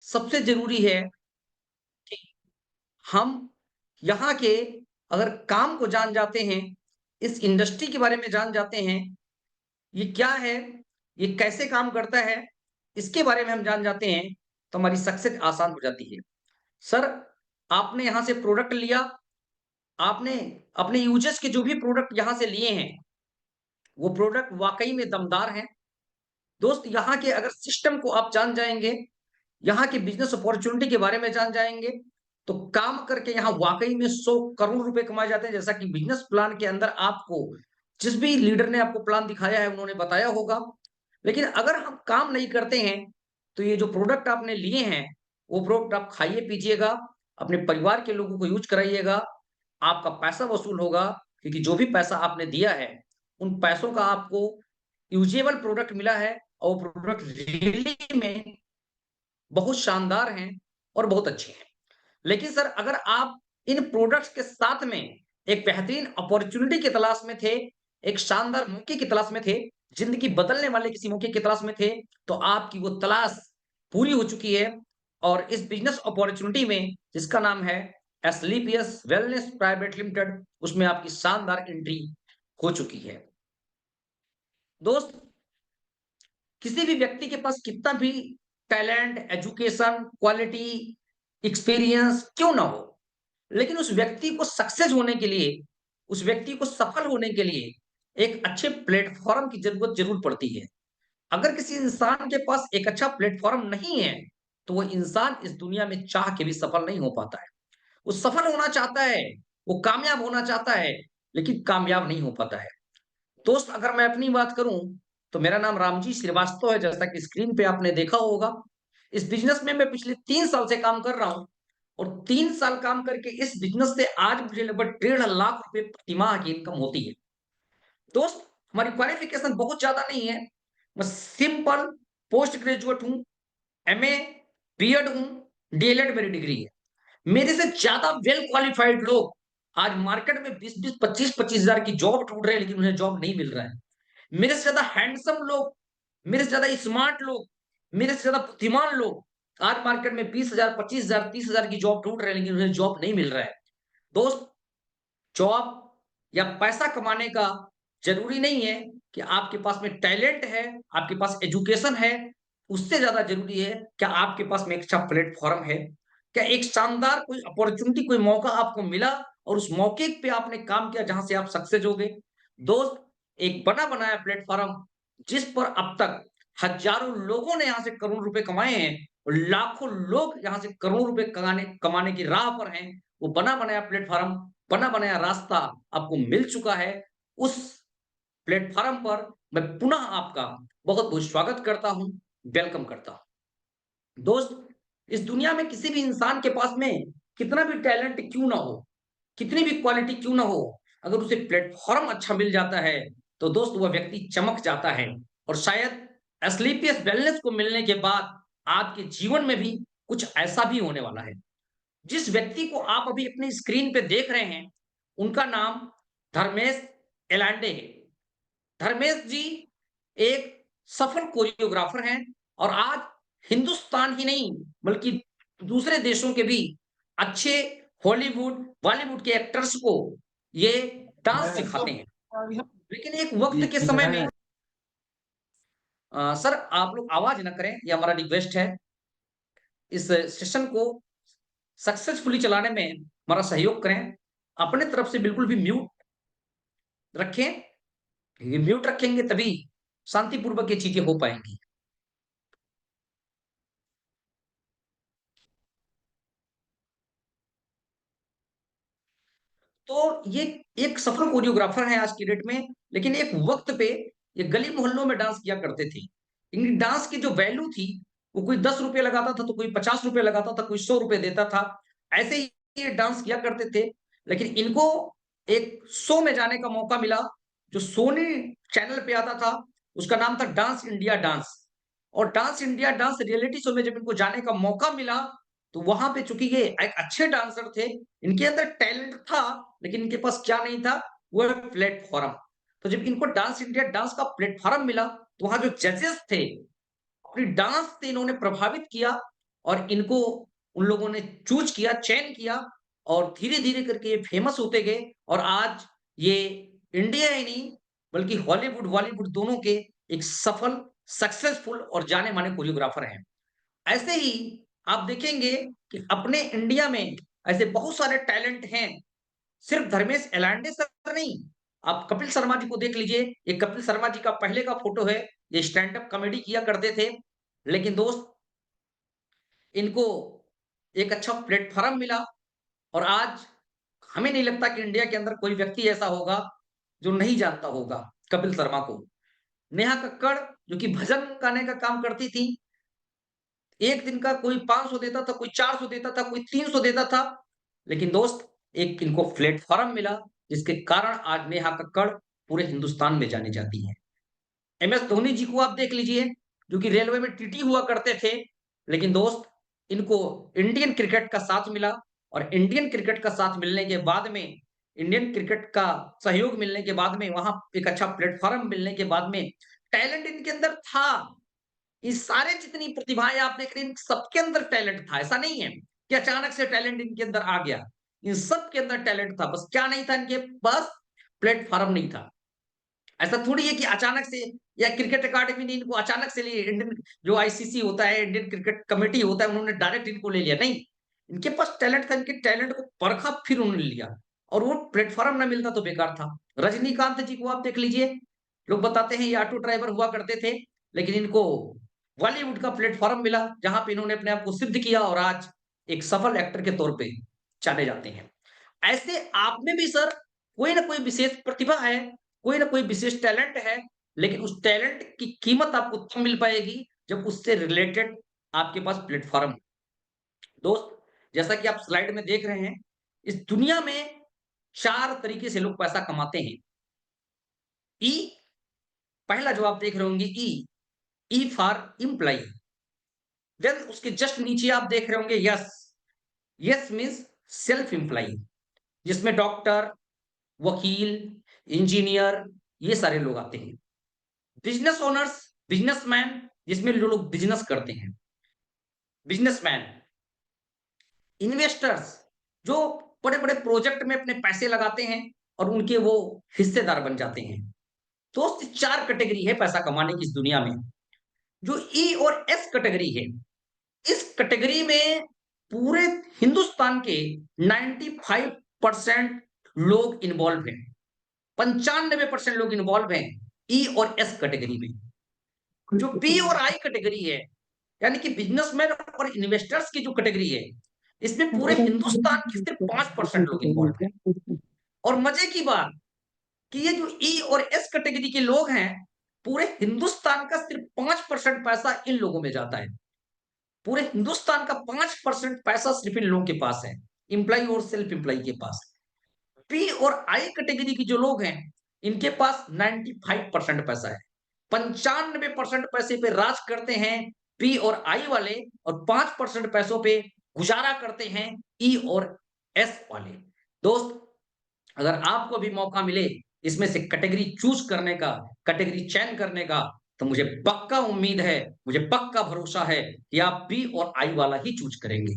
सबसे ज़रूरी है कि हम यहाँ के अगर काम को जान जाते हैं, इस इंडस्ट्री के बारे में जान जाते हैं, ये क्या है, ये कैसे काम करता है, इसके बारे में हम जान जाते हैं, तो हमारी सक्सेस आसान हो जाती है। सर, आपने यहाँ से प्रोडक्ट लिया, आपने अपने यूज़र्स के जो भी प्रोडक्ट यहाँ से लिए हैं, वो प्रोडक्ट वाक़ई में दमदार हैं। दोस्त, यहाँ के अगर सिस्टम को आप जान जाएँगे, यहाँ की बिज़नेस अपॉर्च्युनिटी के बारे में जान जाएँगे, तो काम करके यहाँ वाक़ई में 100 करोड़ रुपए कमाए जाते हैं। जैसा कि बिज़नेस प्लान के अंदर आपको जिस भी लीडर ने आपको प्लान दिखाया है, उन्होंने बताया होगा। लेकिन अगर हम काम नहीं करते हैं, तो ये जो प्रोडक्ट आपने लिए हैं, वो प्रोडक्ट आप खाइए-पीजिएगा, अपने परिवार के लोगों को यूज़ कराइएगा, आपका पैसा वसूल होगा, क्योंकि जो भी पैसा आपने दिया है, उन पैसों का आपको यूजेबल प्रोडक्ट मिला है और वो प्रोडक्ट रियली में बहुत शानदार हैं और बहुत अच्छे हैं। लेकिन सर, अगर आप इन प्रोडक्ट्स के साथ में एक बेहतरीन अपॉर्च्युनिटी की तलाश में थे, एक शानदार मौके की तलाश में थे, ज़िंदगी बदलने वाले किसी मौके की तलाश में थे, तो आपकी वो तलाश पूरी हो चुकी है और इस बिज़नेस अपॉर्च्युनिटी में जिसका नाम है एस्क्लेपियस वेलनेस प्राइवेट लिमिटेड, उसमें आपकी शानदार एंट्री हो चुकी है। दोस्त, किसी भी व्यक्ति के पास कितना भी टैलेंट, एजुकेशन, क्वालिटी, एक्सपीरियंस क्यों ना हो, लेकिन उस व्यक्ति को सक्सेस होने के लिए, उस व्यक्ति को सफल होने के लिए एक अच्छे प्लेटफ़ॉर्म की ज़रूरत ज़रूर पड़ती है। अगर किसी इंसान के पास एक अच्छा प्लेटफ़ॉर्म नहीं है, तो वो इंसान इस दुनिया में चाह के भी सफल नहीं हो पाता है। वो सफल होना चाहता है, वो कामयाब होना चाहता है, लेकिन कामयाब नहीं हो पाता है। दोस्त, अगर मैं अपनी बात करूँ, तो मेरा नाम रामजी श्रीवास्तव है, जैसा कि स्क्रीन पे आपने देखा होगा। इस बिज़नेस में मैं पिछले 3 साल से काम कर रहा हूँ और 3 साल काम करके इस बिज़नेस से आज मुझे लगभग 1.5 लाख रुपए प्रतिमाह की इनकम होती है। दोस्त, हमारी क्वालिफ़िकेशन बहुत ज़्यादा नहीं है। मैं सिंपल पोस्ट ग्रेजुएट हूँ, एमए, बीएड हूँ, डीएलएड मेरी डिग्री है। मेरे से ज़्यादा वेल क्वालिफ़ाइड लोग आज मार्केट में 20-20, 25-25 हज़ार की जॉब ढूँढ रहे हैं, लेकिन उन्हें जॉब नहीं मिल रहा है। मेरे से ज़्यादा हैंडसम लोग, मेरे से ज़्यादा स्मार्ट लोग, मेरे से ज़्यादा बुद्धिमान लोग आज मार्केट में 20,000, 25,000, 30,000 की जॉब ढूँढ रहे हैं, लेकिन उन्हें जॉब नहीं मिल रहा है। दोस्त, जॉब या पैसा कमाने का ज़रूरी नहीं है कि आपके पास में टैलेंट है, आपके पास एजुकेशन है, उससे ज़्यादा ज़रूरी है क्या आपके पास में एक अच्छा प्लेटफ़ॉर्म है? क्या एक शानदार कोई अपॉर्च्युनिटी, कोई मौका आपको मिला और उस मौके पे आपने काम किया जहाँ से आप सक्सेस हो गए? दोस्त, एक बना-बनाया प्लेटफ़ॉर्म जिस पर अब तक हज़ारों लोगों ने यहाँ से करोड़ों रुपए कमाए हैं और लाखों लोग यहाँ से करोड़ों रुपए कमाने कमाने की राह पर हैं, वो बना-बनाया प्लेटफ़ॉर्म, बना-बनाया रास्ता आपको मिल चुका है। उस प्लेटफ़ॉर्म पर मैं पुनः आपका बहुत-बहुत स्वागत करता हूँ, वेलकम करता हूँ। दोस्त, इस दुनिया में किसी भी इंसान के पास में कितना भी टैलेंट क्यों ना हो, कितनी भी क्वालिटी क्यों ना हो, अगर उसे प्लेटफ़ॉर्म अच्छा मिल जाता है, तो दोस्त वह व्यक्ति चमक जाता है और शायद एस्क्लेपियस वेलनेस को मिलने के बाद आपके जीवन में भी कुछ ऐसा भी होने वाला है। जिस व्यक्ति को आप अभी अपनी स्क्रीन पे देख रहे हैं, उनका नाम धर्मेश एलांडे है। धर्मेश जी एक सफल कोरियोग्राफर हैं और आज हिंदुस्तान ही नहीं, बल्कि दूसरे देशों के भी अच्छे हॉलीवुड, बॉलीवुड के एक्टर्स को ये डांस सिखाते हैं। लेकिन एक वक़्त के समय में सर, आप लोग आवाज़ ना करें, ये हमारा रिक्वेस्ट है। इस सेशन को सक्सेसफुली चलाने में हमारा सहयोग करें। अपने तरफ से बिल्कुल भी म्यूट रखें। ये म्यूट रखेंगे तभी शांतिपूर्वक ये चीज़ें हो पाएँगी। तो ये एक सफल कोरियोग्राफर हैं आज की डेट में, लेकिन एक वक़्त पे ये गली-मोहल्लों में डांस किया करते थे। इनकी डांस की जो वैल्यू थी, वो कोई ₹10 लगाता था, तो कोई ₹50 लगाता था, कोई ₹100 देता था। ऐसे ही ये डांस किया करते थे, लेकिन इनको एक शो में जाने का मौका मिला, जो सोनी चैनल पे आता था, उसका नाम था डांस इंडिया डांस। और dance India dance reality show में जब इनको जाने का मौका मिला, तो वहाँ पे चूँकि ये एक अच्छे डांसर थे, इनके अंदर टैलेंट था, लेकिन इनके पास क्या नहीं था, वो है प्लेटफ़ॉर्म। तो जब इनको डांस इंडिया डांस का प्लेटफ़ॉर्म मिला, तो वहाँ जो जजेस थे, अपनी डांस से इन्होंने प्रभावित किया और इनको उन लोगों ने चूज़ किया, चयन किया और धीरे-धीरे करके ये फेमस होते गए और आज ये इंडिया ही नहीं बल्कि हॉलीवुड, बॉलीवुड दोनों के एक सफल, सक्सेसफुल और जाने-माने कोरियोग्राफर हैं। ऐसे ही आप देखेंगे कि अपने इंडिया में ऐसे बहुत सारे टैलेंट हैं, सिर्फ धर्मेश एलांडे सर नहीं, आप कपिल शर्मा जी को देख लीजिए, ये कपिल शर्मा जी का पहले का फोटो है, ये स्टैंड अप कॉमेडी किया करते थे। लेकिन दोस्त इनको एक अच्छा प्लेटफ़ॉर्म मिला और आज हमें नहीं लगता कि इंडिया के अंदर कोई व्यक्ति ऐसा होगा, जो नहीं जानता होगा कपिल शर्मा को। नेहा कक्कड़ जो कि भजन गाने का काम करती थी, एक दिन का कोई 500 देता था, कोई 400 देता था, कोई 300 देता था। लेकिन दोस्त एक इनको प्लेटफ़ॉर्म मिला, जिसके कारण आज नेहा कक्कड़ पूरे हिंदुस्तान में जानी जाती हैं। एमएस धोनी जी को आप देख लीजिए, जो कि रेलवे में टीटी हुआ करते थे, लेकिन दोस्त इनको इंडियन क्रिकेट का साथ मिला और इंडियन क्रिकेट का साथ मिलने के बाद में, इंडियन क्रिकेट का सहयोग मिलने के बाद में, वहाँ एक अच्छा प्लेटफ़ॉर्म मिलने के बाद में, टैलेंट इनके अंदर था। ये सारे जितनी प्रतिभाएँ आप देख रहे हैं, इन सबके अंदर टैलेंट था। ऐसा नहीं है कि अचानक से टैलेंट इनके अंदर आ गया। इन सब के अंदर टैलेंट था, बस क्या नहीं था इनके पास? प्लेटफ़ॉर्म नहीं था। ऐसा थोड़ी है कि अचानक से या क्रिकेट अकादमी ने इनको अचानक से लिए इंडियन जो आईसीसी होता है, इंडियन क्रिकेट कमेटी होता है, उन्होंने डायरेक्ट इनको ले लिया, नहीं। इनके पास टैलेंट था, इनके टैलेंट को परखा फिर उन्होंने लिया और वो प्लेटफ़ॉर्म ना मिलता तो बेकार था। रजनीकांत जी को आप देख लीजिए, लोग बताते हैं ये ऑटो ड्राइवर हुआ करते थे, लेकिन इनको बॉलीवुड का प्लेटफ़ॉर्म मिला, जहाँ पे इन्होंने अपने आप को सिद्ध किया और आज एक सफल एक्टर के तौर पे जाने जाते हैं। ऐसे आप में भी सर कोई ना कोई विशेष प्रतिभा है, कोई ना कोई विशेष टैलेंट है, लेकिन उस टैलेंट की कीमत आपको तब मिल पाएगी जब उससे रिलेटेड आपके पास प्लेटफ़ॉर्म हो। दोस्त, जैसा कि आप स्लाइड में देख रहे हैं, इस दुनिया में 4 तरीके से लोग पैसा कमाते हैं। ई पहला जो आप देख रहे होंगे ई फॉर एम्प्लॉयी, देन उसके जस्ट नीचे आप देख रहे होंगे yes, yes means self employee जिसमें डॉक्टर, वकील, इंजीनियर ये सारे लोग आते हैं। बिज़नेस ओनर्स, बिज़नेसमैन जिसमें जो लोग बिज़नेस करते हैं, बिज़नेसमैन, इन्वेस्टर्स जो बड़े-बड़े प्रोजेक्ट में अपने पैसे लगाते हैं और उनके वो हिस्सेदार बन जाते हैं। तो 4 कैटेगरी है पैसा कमाने की इस दुनिया में। जो ई और एस कैटेगरी है, इस कैटेगरी में पूरे हिंदुस्तान के 95% लोग इन्वॉल्व हैं। 95% लोग इन्वॉल्व हैं ई और एस कैटेगरी में। जो पी और आई कैटेगरी है, यानी कि बिजनेसमैन और इन्वेस्टर्स की जो कैटेगरी है, इसमें पूरे हिंदुस्तान के सिर्फ 5% लोग इन्वॉल्व हैं। और मजे की बात कि ये जो ई और एस कैटेगरी के लोग हैं, पूरे हिंदुस्तान का सिर्फ 5% पैसा इन लोगों में जाता है। पूरे हिंदुस्तान का 5% पैसा सिर्फ इन लोगों के पास है, एम्प्लॉयी और सेल्फ एम्प्लॉयी के पास। पी और आई कैटेगरी के जो लोग हैं, इनके पास 95% पैसा है। 95% पैसे पे राज करते हैं पी और आई वाले और 5% पैसों पे गुजारा करते हैं ई और एस वाले। दोस्त, अगर आपको भी मौका मिले इसमें से कैटेगरी चूज़ करने का, कैटेगरी चयन करने का, तो मुझे पक्का उम्मीद है, मुझे पक्का भरोसा है कि आप बी और आई वाला ही चूज़ करेंगे।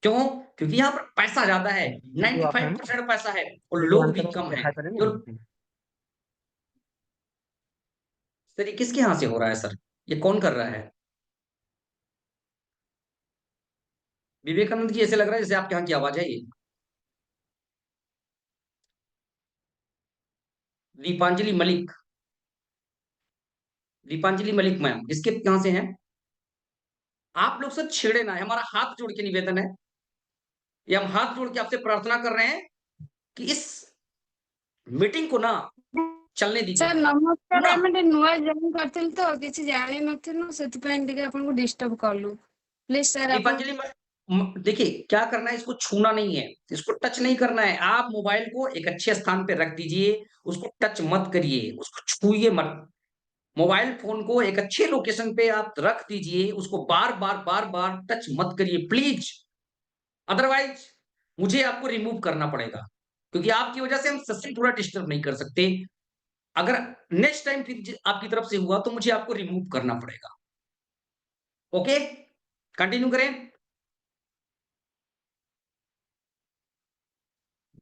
क्यों? क्योंकि यहाँ पर पैसा ज़्यादा है, वीडियो आप है ना, 95% पैसा है और वीडियो लोग ऑन भी करो कम हैं। दिखाई पड़े तो नहीं। सर ये किसके यहाँ से हो रहा है सर? ये कौन कर रहा है? विवेकानंद जी ऐसे लग रहा है जैसे आपके यहाँ की आवाज़ है ये। दीपांजलि मलिक, दीपांजलि मलिक मैम, किसके यहाँ से हैं? आप लोग सर छेड़े ना, हमारा हाथ जोड़ के निवेदन है, ये हम हाथ जोड़ के आपसे प्रार्थना कर रहे हैं कि इस मीटिंग को ना चलने ସାର୍ दीजिए। ନମସ୍କାର, पूरा ଆମେ ଟିକେ ନୂଆ ଜଏନ୍ କରିଥିଲୁ ତ କିଛି ଜାଣିନଥିଲୁ, ସେଥିପାଇଁ ଟିକେ ଆପଣଙ୍କୁ डिस्टर्ब कलु। प्लीज ସାର୍ ଆପଣ दीपांजलि देखिए क्या करना है, इसको छूना नहीं है, इसको टच नहीं करना है। आप मोबाइल को एक अच्छे स्थान पे रख दीजिए, उसको टच मत करिए, उसको छूइए मत। मोबाइल फ़ोन को एक अच्छे लोकेशन पे आप रख दीजिए, उसको बार-बार, बार-बार टच मत करिए प्लीज़। अदरवाइज़ मुझे आपको रिमूव करना पड़ेगा, क्योंकि आपकी वजह से हम सेशन पूरा डिस्टर्ब नहीं कर सकते। अगर नेक्स्ट टाइम फिर ज आपकी तरफ से हुआ तो मुझे आपको रिमूव करना पड़ेगा। ओके? कंटिन्यू करें?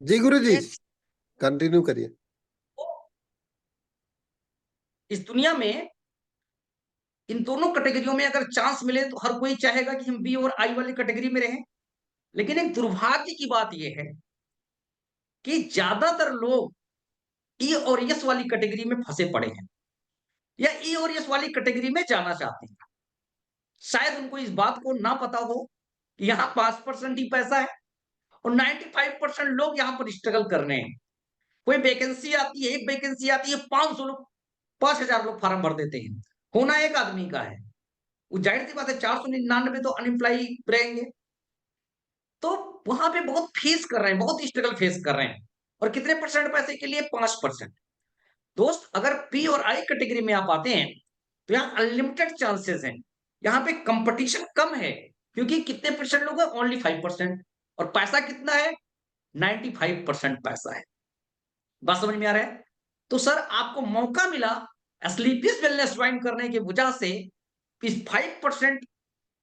जी गुरु जी, ऐसी कंटिन्यू करिए। इस दुनिया में इन दोनों कैटेगरियों में अगर चांस मिले तो हर कोई चाहेगा कि हम बी और आई वाली कैटेगरी में रहें। लेकिन एक दुर्भाग्य की बात यह है कि ज्यादातर लोग ई और एस वाली कैटेगरी में फंसे पड़े हैं या ई और एस वाली कैटेगरी में जाना चाहते हैं। शायद उनको इस बात को ना पता हो कि यहाँ 5% ही पैसा है और 95% लोग यहाँ पर स्ट्रगल कर रहे हैं। कोई वैकेंसी आती है, एक वैकेंसी आती है, 500 लोग, 5,000 लोग फॉर्म भर देते हैं। होना एक आदमी का है, वो जाहिर सी बात है 499 तो अनएम्प्लॉय रहेंगे। तो वहां पे बहुत फेस कर रहे हैं, बहुत स्ट्रगल फेस कर रहे हैं। और कितने परसेंट पैसे के लिए? 5%। दोस्त, अगर पी और आई कैटेगरी में आप आते हैं तो यहाँ अनलिमिटेड चांसेस हैं। यहाँ पे कंपटीशन कम है क्योंकि कितने परसेंट लोग हैं? ओनली 5%। और पैसा कितना है? 95% पैसा है। बात समझ में आ रहा है? तो सर, आपको मौका मिला स्लीपियस वेलनेस ज्वाइन करने की वजह से इस 5%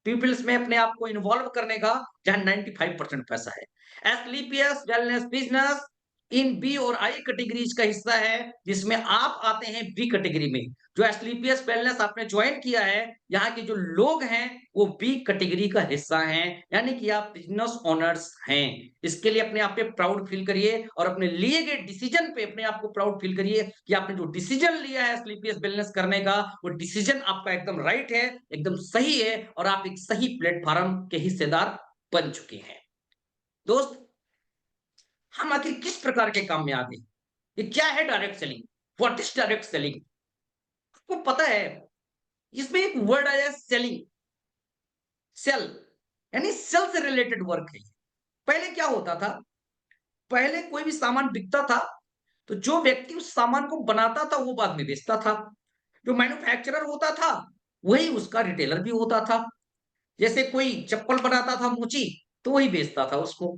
पीपल्स में अपने आप को इन्वॉल्व करने का, जहां 95% पैसा है। Asclepius wellness business in B और आई कैटेगरीज का हिस्सा है, जिसमें आप आते हैं बी कैटेगरी में। जो एस्क्लेपियस वेलनेस आपने ज्वाइन किया है, यहाँ के जो लोग हैं वो बी कैटेगरी का हिस्सा हैं, यानी कि आप बिजनेस ओनर्स हैं। इसके लिए अपने आप पे प्राउड फील करिए और अपने लिए गए डिसीजन पे अपने आप को प्राउड फील करिए कि आपने जो डिसीजन लिया है एस्क्लेपियस वेलनेस करने का, वो डिसीजन आपका एकदम राइट है, एकदम सही है और आप एक सही प्लेटफॉर्म के हिस्सेदार बन चुके हैं। दोस्त, हम आखिर किस प्रकार के काम में आ गए? ये क्या है direct selling? What is direct selling? आपको पता है, इसमें एक वर्ड आया है सेलिंग। सेल यानी सेल से रिलेटेड वर्क है। पहले क्या होता था? पहले कोई भी सामान बिकता था तो जो व्यक्ति उस सामान को बनाता था वो बाद में बेचता था। जो मैन्युफैक्चरर होता था वही उसका रिटेलर भी होता था। जैसे कोई चप्पल बनाता था मोची, तो वही बेचता था उसको।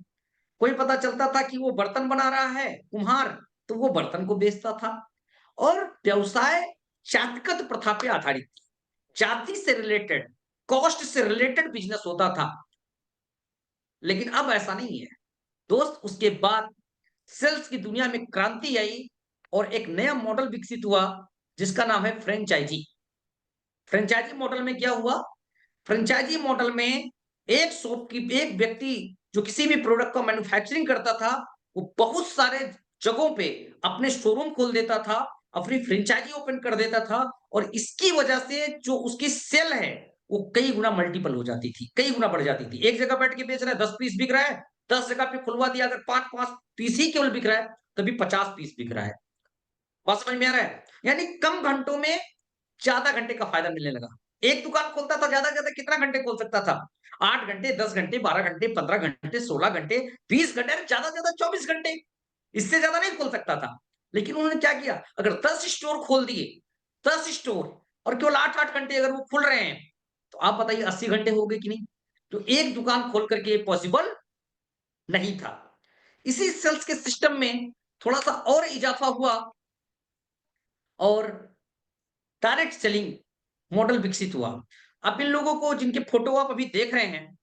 कोई पता चलता था कि वो बर्तन बना रहा है कुम्हार, तो वो बर्तन को बेचता था। और व्यवसाय जातिगत प्रथा पे आधारित थी। जाति से रिलेटेड, कॉस्ट से रिलेटेड बिजनेस होता था। लेकिन अब ऐसा नहीं है दोस्त। उसके बाद सेल्स की दुनिया में क्रांति आई और एक नया मॉडल विकसित हुआ जिसका नाम है फ्रेंचाइजी। फ्रेंचाइजी मॉडल में क्या हुआ? फ्रेंचाइजी मॉडल में एक व्यक्ति जो किसी भी प्रोडक्ट का मैन्युफैक्चरिंग करता था, वो बहुत सारे जगहों पे अपने शोरूम खोल देता था, अपनी फ्रेंचाइजी ओपन कर देता था और इसकी वजह से जो उसकी सेल है वो कई गुना मल्टीपल हो जाती थी, कई गुना बढ़ जाती थी। एक जगह बैठ के बेच रहा है, 10 पीस बिक रहा है, 10 जगह पे खुलवा दिया, अगर 5-5 पीस ही केवल बिक रहा है तभी 50 पीस बिक रहा है। बात समझ में आ रहा है? यानी कम घंटों में ज्यादा घंटे का फायदा मिलने लगा। एक दुकान खोलता था, ज्यादा ज्यादा कितना घंटे खोल सकता था? 8 घंटे, 10 घंटे, 12 घंटे, 15 घंटे, 16 घंटे, 20 घंटे, ज्यादा ज्यादा 24 घंटे। इससे ज्यादा नहीं खोल सकता था। लेकिन उन्होंने क्या किया? अगर 10 स्टोर खोल दिए, 10 स्टोर, और केवल 8-8 घंटे अगर वो खुल रहे हैं, तो आप बताइए 80 घंटे हो गए कि नहीं? तो एक दुकान खोल करके पॉसिबल नहीं था। इसी सेल्स के सिस्टम में थोड़ा सा और इजाफा हुआ और डायरेक्ट सेलिंग मॉडल विकसित हुआ। अब इन लोगों को, जिनके फोटो आप अभी देख रहे हैं,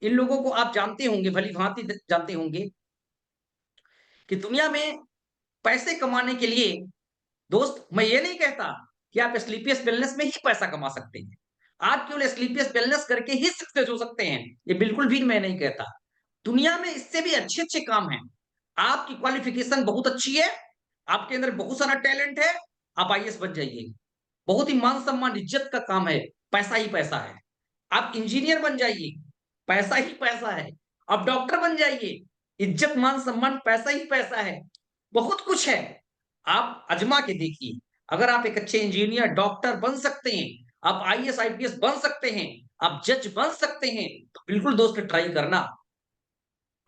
इन लोगों को आप जानते होंगे, भली भांति जानते होंगे कि दुनिया में पैसे कमाने के लिए, दोस्त, मैं ये नहीं कहता कि आप स्लीपियस वेलनेस में ही पैसा कमा सकते हैं। आप केवल स्लीपियस वेलनेस करके ही सक्सेस हो सकते हैं, ये बिल्कुल भी मैं नहीं कहता। दुनिया में इससे भी अच्छे अच्छे काम हैं। आपकी क्वालिफिकेशन बहुत अच्छी है, आपके अंदर बहुत सारा टैलेंट है, आप आईएएस बन जाइए। बहुत ही मान सम्मान इज्जत का काम है, पैसा ही पैसा है। आप इंजीनियर बन जाइए, पैसा ही पैसा है। आप डॉक्टर बन जाइए, इज्जत मान सम्मान पैसा ही पैसा है। बहुत कुछ है, आप आजमा के देखिए। अगर आप एक अच्छे इंजीनियर डॉक्टर बन सकते हैं, आप आईएएस आईपीएस बन सकते हैं, आप जज बन सकते हैं, तो बिल्कुल दोस्त ट्राई करना।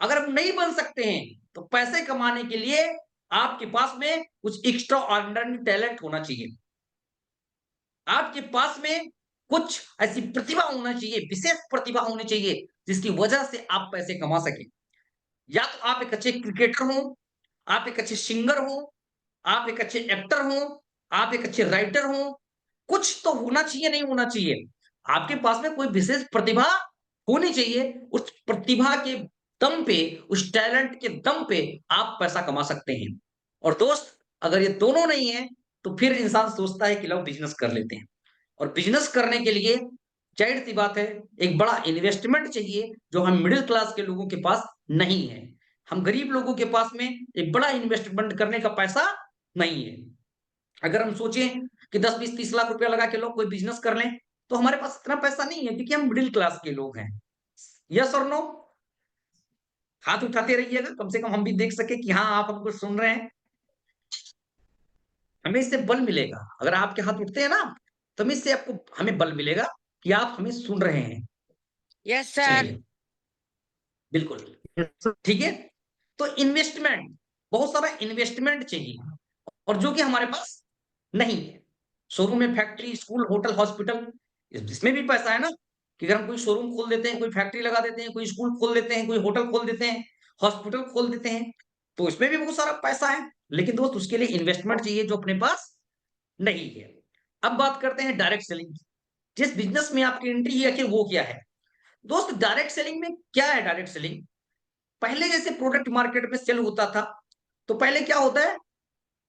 अगर आप नहीं बन सकते हैं तो पैसे कमाने के लिए आपके पास में कुछ एक्स्ट्रा ऑर्डिनरी टैलेंट होना चाहिए। आपके पास में कुछ ऐसी प्रतिभा होना चाहिए, विशेष प्रतिभा होनी चाहिए जिसकी वजह से आप पैसे कमा सकें। या तो आप एक अच्छे क्रिकेटर हो, आप एक अच्छे सिंगर हो, आप एक अच्छे एक्टर हो, आप एक अच्छे राइटर हो। कुछ तो होना चाहिए, नहीं होना चाहिए। आपके पास में कोई विशेष प्रतिभा होनी चाहिए। उस प्रतिभा के दम पे, उस टैलेंट के दम पे आप पैसा कमा सकते हैं। और दोस्त, अगर ये दोनों नहीं है, तो फिर इंसान सोचता है कि लो बिज़नेस कर लेते हैं। और बिज़नेस करने के लिए ज़ाहिर-सी बात है, एक बड़ा इन्वेस्टमेंट चाहिए, जो हम मिडल क्लास के लोगों के पास नहीं है। हम गरीब लोगों के पास में एक बड़ा इन्वेस्टमेंट करने का पैसा नहीं है। अगर हम सोचें कि 10, 20, 30 लाख रुपया लगा के लोग कोई बिज़नेस कर लें, तो हमारे पास इतना पैसा नहीं है, क्योंकि हम मिडल क्लास के लोग हैं। यस और नो? हाथ उठाते रहिएगा, कम से कम हम भी देख सकें कि हाँ, आप हमको सुन रहे हैं। हमें इससे बल मिलेगा। अगर आपके हाथ उठते हैं ना, तो हमें इससे आपको हमें बल मिलेगा कि आप हमें सुन रहे हैं। Yes sir. चलिए, बिल्कुल, ठीक है? तो इन्वेस्टमेंट, बहुत सारा इन्वेस्टमेंट चाहिए, और जो कि हमारे पास नहीं है। शोरूम में फैक्ट्री, स्कूल, होटल, हॉस्पिटल, इसमें भी पैसा है ना, कि अगर हम कोई शोरूम खोल देते हैं, कोई फैक्ट्री लगा देते हैं, कोई स्कूल खोल देते हैं, कोई होटल खोल देते हैं, हॉस्पिटल खोल देते हैं, तो इसमें भी बहुत सारा पैसा है। लेकिन दोस्त, उसके लिए इन्वेस्टमेंट चाहिए, जो अपने पास नहीं है। अब बात करते हैं डायरेक्ट सेलिंग की। जिस बिज़नेस में आपकी एंट्री है, आखिर वो क्या है? दोस्त, डायरेक्ट सेलिंग में क्या है डायरेक्ट सेलिंग? पहले जैसे प्रोडक्ट मार्केट में सेल होता था, तो पहले क्या होता है,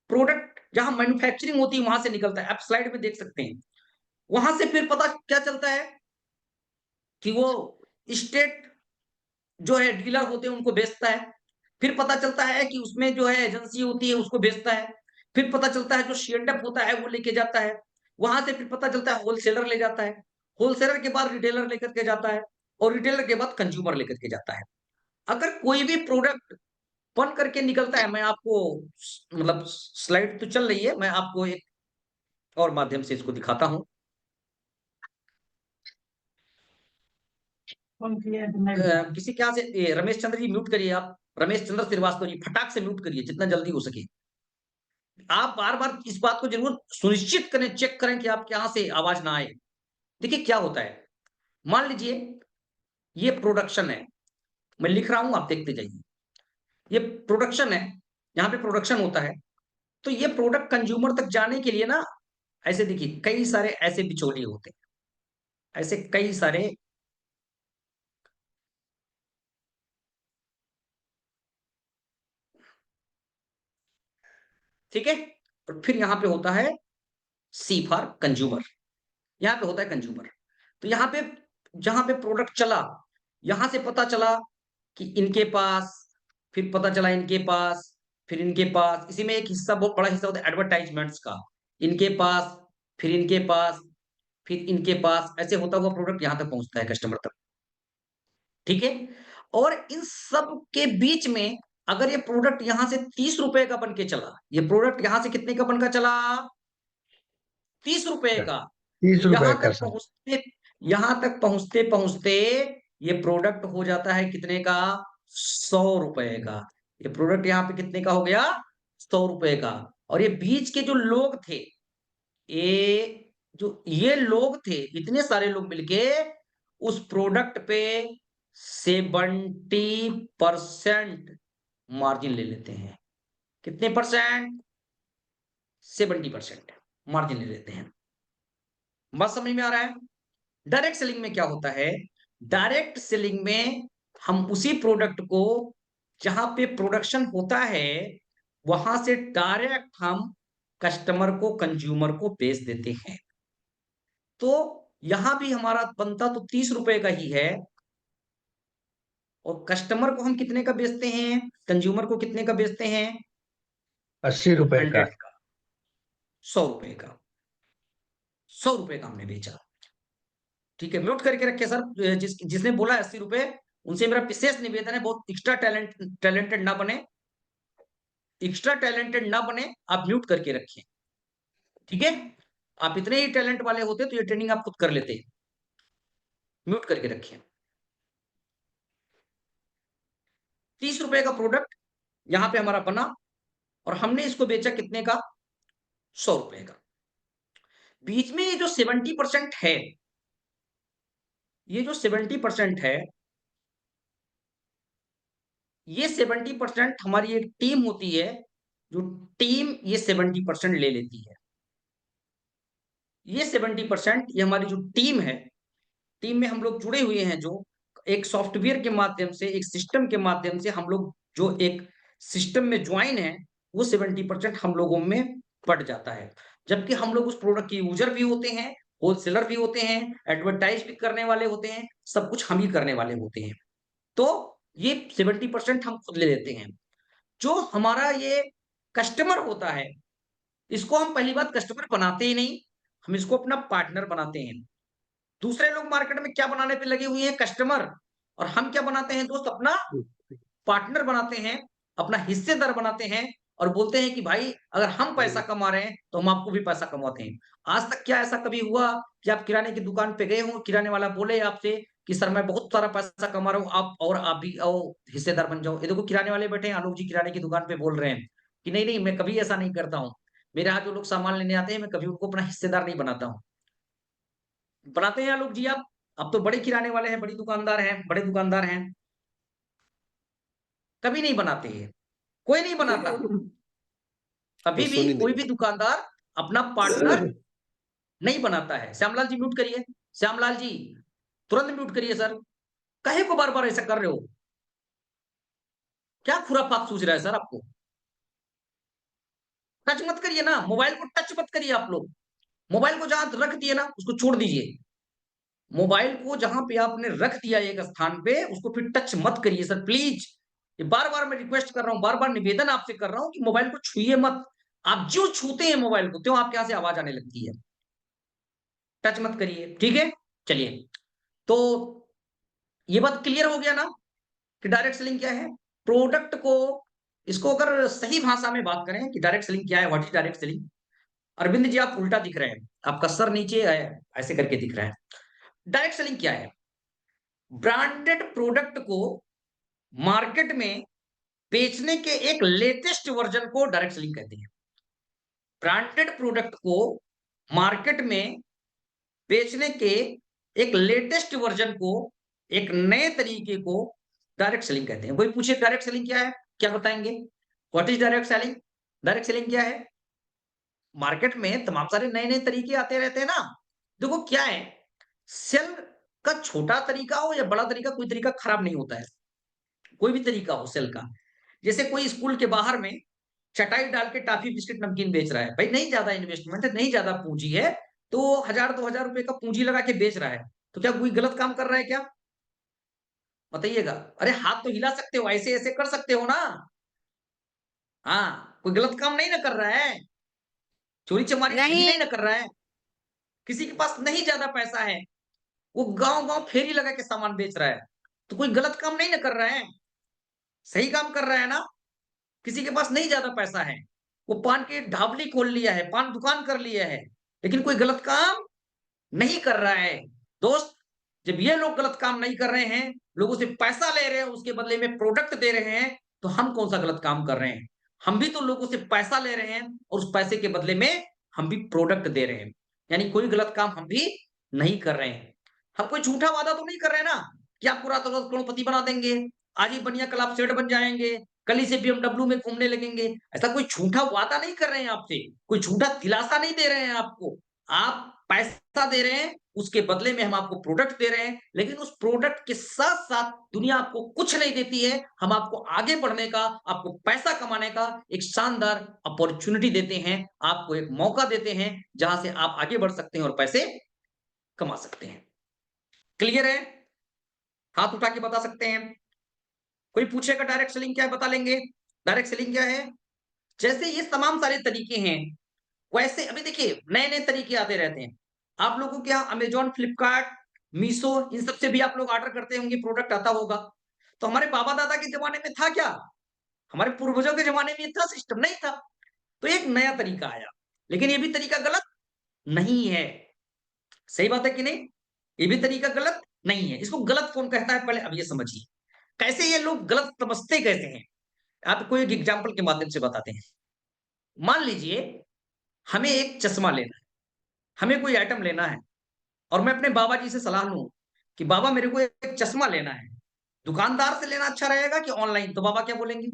प्रोडक्ट जहां मैन्युफैक्चरिंग होती है वहां से निकलता है, आप स्लाइड में देख सकते हैं। वहां से फिर पता क्या चलता है कि वो स्टेट जो है डीलर होते हैं उनको बेचता है। फिर पता चलता है कि उसमें जो है एजेंसी होती है उसको बेचता है। फिर पता चलता है जो सी-एंड-एफ होता है वो लेके जाता है। वहां से फिर पता चलता है होलसेलर ले जाता है। होलसेलर के बाद रिटेलर लेकर के जाता है, और रिटेलर के बाद कंज्यूमर लेकर के जाता है। अगर कोई भी प्रोडक्ट बन करके निकलता है, मैं आपको मतलब स्लाइड तो चल रही है, मैं आपको एक और माध्यम से इसको दिखाता हूँ। किसी के यहाँ से ये रमेश चंद्र जी म्यूट करिए आप। रमेश चंद्र श्रीवास्तव जी फटाक से म्यूट करिए जितना जल्दी हो सके। आप बार-बार इस बात को ज़रूर सुनिश्चित करें, चेक करें कि आपके यहाँ से आवाज़ ना आए। देखिए क्या होता है, मान लीजिए ये प्रोडक्शन है, मैं लिख रहा हूँ आप देखते जाइए। ये प्रोडक्शन है, यहाँ पे प्रोडक्शन होता है, तो ये प्रोडक्ट कंज्यूमर तक जाने के लिए ना, ऐसे देखिए कई सारे ऐसे बिचौलिए होते हैं। ऐसे कई सारे, ठीक है? और फिर यहाँ पे होता है सी फॉर कंज्यूमर, यहाँ पे होता है कंज्यूमर। तो यहाँ पे जहाँ पे प्रोडक्ट चला, यहाँ से पता चला कि इनके पास, फिर पता चला इनके पास, फिर इनके पास, इसी में एक हिस्सा, बहुत बड़ा हिस्सा होता है एडवर्टाइज़मेंट्स का। इनके पास, फिर इनके पास, फिर इनके पास, ऐसे होता हुआ प्रोडक्ट यहाँ तक पहुँचता है कस्टमर तक, ठीक है? और इन सब के बीच में अगर ये प्रोडक्ट यहाँ से ₹30 का बन के चला, ये प्रोडक्ट यहाँ से कितने का बनकर चला? ₹30 का। तो 30 रुपए का सर। यहाँ तक पहुँचते-पहुँचते ये प्रोडक्ट हो जाता है कितने का? ₹100 का। ये प्रोडक्ट यहाँ पे कितने का हो गया? ₹100 का। और ये बीच के जो लोग थे, ये लोग थे, इतने सारे लोग मिलके उस प्रोडक्ट पे 70% मार्जिन ले लेते हैं। कितने परसेंट? 70% मार्जिन ले लेते हैं। बात समझ में आ रहा है? डायरेक्ट सेलिंग में क्या होता है? डायरेक्ट सेलिंग में हम उसी प्रोडक्ट को, जहां पे प्रोडक्शन होता है, वहां से डायरेक्ट हम कस्टमर को, कंज्यूमर को बेच देते हैं। तो यहां भी हमारा बनता तो ₹30 का ही है, और कस्टमर को हम कितने का बेचते हैं, कंज्यूमर को कितने का बेचते हैं? 80 रुपए का। 100 का, ₹100 का, ₹100 का हमने बेचा। ठीक है, म्यूट करके रखिए सर। जिसने बोला ₹80, उनसे मेरा विशेष निवेदन है, बहुत एक्स्ट्रा टैलेंटेड ना बने, एक्स्ट्रा टैलेंटेड ना बने, आप म्यूट करके रखिए, ठीक है? आप इतने ही टैलेंट वाले होते तो ये ट्रेनिंग आप खुद कर लेते। म्यूट करके रखिए। ₹30 का प्रोडक्ट यहाँ पे हमारा बना, और हमने इसको बेचा कितने का? ₹100 का। बीच में ये जो 70% है, ये जो 70% है, ये 70% हमारी एक टीम होती है, जो टीम ये 70% ले लेती है। ये 70% ये हमारी जो टीम है, टीम में हम लोग जुड़े हुए हैं जो, एक सॉफ्टवेयर के माध्यम से, एक सिस्टम के माध्यम से हम लोग जो एक सिस्टम में ज्वाइन है, वो 70% हम लोगों में पड़ जाता है। जबकि हम लोग उस प्रोडक्ट के यूजर भी होते हैं, होलसेलर भी होते हैं, एडवर्टाइज भी करने वाले होते हैं, सब कुछ हम ही करने वाले होते हैं। तो ये 70% हम खुद ले लेते हैं। जो हमारा ये कस्टमर होता है, इसको हम पहली बात कस्टमर बनाते ही नहीं, हम इसको अपना पार्टनर बनाते हैं। दूसरे लोग मार्केट में क्या बनाने पे लगे हुए हैं? कस्टमर। और हम क्या बनाते हैं दोस्त? अपना पार्टनर बनाते हैं, अपना हिस्सेदार बनाते हैं और बोलते हैं कि भाई अगर हम पैसा कमा रहे हैं तो हम आपको भी पैसा कमाते हैं। आज तक क्या ऐसा कभी हुआ कि आप किराने की दुकान पे गए हो, किराने वाला बोले आपसे कि सर मैं बहुत सारा पैसा कमा रहा हूँ, आप भी आओ हिस्सेदार बन जाओ। ये देखो किराने वाले बैठे हैं, आलोक जी किराने की दुकान पे बोल रहे हैं कि नहीं नहीं मैं कभी ऐसा नहीं करता हूँ। मेरे यहाँ जो लोग सामान लेने आते हैं मैं कभी उनको अपना हिस्सेदार नहीं बनाता हूँ। बनाते हैं आलोक जी आप? अब तो बड़े किराने वाले हैं, बड़ी दुकानदार हैं, बड़े दुकानदार हैं, कभी नहीं बनाते हैं, कोई नहीं बनाता। वो कभी भी सुन ही कोई नहीं भी दुकानदार अपना पार्टनर नहीं बनाता है। श्यामलाल जी म्यूट करिए, श्यामलाल जी तुरंत म्यूट करिए सर। काहे को बार-बार ऐसा कर रहे हो? क्या खुरापात सूझ रहा है सर आपको? टच मत करिए ना, मोबाइल को टच मत करिए आप लोग। मोबाइल को जहाँ रख दिए ना उसको छोड़ दीजिए। मोबाइल को जहाँ पे आपने रख दिया एक स्थान पे उसको फिर टच मत करिए सर प्लीज। ये बार-बार मैं रिक्वेस्ट कर रहा हूँ, बार-बार निवेदन आपसे कर रहा हूँ कि मोबाइल को छुइए मत। आप ज्यों छूते हैं मोबाइल को त्यों आपके यहाँ से आवाज आने लगती है। टच मत करिए, ठीक है? चलिए, तो ये बात क्लियर हो गया ना कि डायरेक्ट सेलिंग क्या है? प्रोडक्ट को इसको अगर सही भाषा में बात करें कि डायरेक्ट सेलिंग क्या है, what is direct selling? Arvind ji आप उल्टा दिख रहे हैं, आपका सर नीचे है, ऐसे करके दिख रहा है। डायरेक्ट सेलिंग क्या है? ब्रांडेड प्रोडक्ट को मार्केट में बेचने के एक लेटेस्ट वर्जन को डायरेक्ट सेलिंग कहते हैं। ब्रांडेड प्रोडक्ट को मार्केट में बेचने के एक लेटेस्ट वर्जन को, एक नए तरीके को डायरेक्ट सेलिंग कहते हैं। कोई पूछे डायरेक्ट सेलिंग क्या है? क्या बताएंगे? What is direct selling? Direct selling क्या है? मार्केट में तमाम सारे नए-नए तरीके आते रहते हैं ना। देखो क्या है, सेल का छोटा तरीका हो या बड़ा तरीका, कोई तरीका खराब नहीं होता है। कोई भी तरीका हो सेल का। जैसे कोई स्कूल के बाहर में चटाई डाल के टॉफी, बिस्किट, नमकीन बेच रहा है। भाई नहीं ज्यादा इन्वेस्टमेंट है, नहीं ज्यादा पूंजी है, तो 1000-2000 रुपए का पूंजी लगा के बेच रहा है। तो क्या कोई गलत काम कर रहा है क्या? बताइएगा। अरे हाथ तो हिला सकते हो, ऐसे-ऐसे कर सकते हो ना। हाँ, कोई गलत काम नहीं ना कर रहा है। चोरी-चमारी ठगी नहीं। नहीं ना कर रहा है। किसी के पास नहीं ज्यादा पैसा है, वो गाँव-गाँव फेरी लगा के सामान बेच रहा है। तो कोई गलत काम नहीं ना कर रहा है, सही काम कर रहा है ना। किसी के पास नहीं ज्यादा पैसा है, वो पान की ढाबली खोल लिया है, पान दुकान कर लिया है, लेकिन कोई गलत काम नहीं कर रहा है। दोस्त, जब ये लोग गलत काम नहीं कर रहे हैं, लोगों से पैसा ले रहे हैं, उसके बदले में प्रोडक्ट दे रहे हैं, तो हम कौन सा गलत काम कर रहे हैं? हम भी तो लोगों से पैसा ले रहे हैं और उस पैसे के बदले में हम भी प्रोडक्ट दे रहे हैं। यानी कोई गलत काम हम भी नहीं कर रहे हैं। हम कोई झूठा वादा तो नहीं कर रहे हैं ना कि आपको रातों-रात करोड़पति बना देंगे, आज ही बनिया कल आप सेठ बन जाएँगे, कल ही से बीएमडब्ल्यू में घूमने लगेंगे। ऐसा कोई झूठा वादा नहीं कर रहे हैं आपसे, कोई झूठा दिलासा नहीं दे रहे हैं आपको। आप पैसा दे रहे हैं, उसके बदले में हम आपको प्रोडक्ट दे रहे हैं, लेकिन उस प्रोडक्ट के साथ-साथ दुनिया आपको कुछ नहीं देती है। हम आपको आगे बढ़ने का, आपको पैसा कमाने का एक शानदार अपॉर्च्युनिटी देते हैं, आपको एक मौका देते हैं, जहाँ से आप आगे बढ़ सकते हैं और पैसे कमा सकते हैं। क्लियर है? हाथ उठा के बता सकते हैं। कोई पूछेगा डायरेक्ट सेलिंग क्या है? बता लेंगे। डायरेक्ट सेलिंग क्या है? जैसे ये तमाम सारे तरीके हैं, वैसे अभी देखिए नए-नए तरीके आते रहते हैं। आप लोगों के यहाँ अमेज़न, फ्लिपकार्ट, मीशो इन सब से भी आप लोग ऑर्डर करते होंगे, प्रोडक्ट आता होगा। तो हमारे बाबा-दादा के ज़माने में था क्या? हमारे पूर्वजों के ज़माने में ये था सिस्टम? नहीं था। तो एक नया तरीका आया, लेकिन ये भी तरीका गलत नहीं है। सही बात है कि नहीं? ये भी तरीका गलत नहीं है। इसको गलत कौन कहता है पहले अब ये समझिए। कैसे ये लोग गलत समझते कैसे हैं? आपको एक एग्ज़ाम्पल के माध्यम से बताते हैं। मान लीजिए हमें एक चश्मा लेना है, हमें कोई आइटम लेना है और मैं अपने बाबा जी से सलाह लूँ कि बाबा मेरे को एक चश्मा लेना है, दुकानदार से लेना अच्छा रहेगा कि ऑनलाइन? तो बाबा क्या बोलेंगे?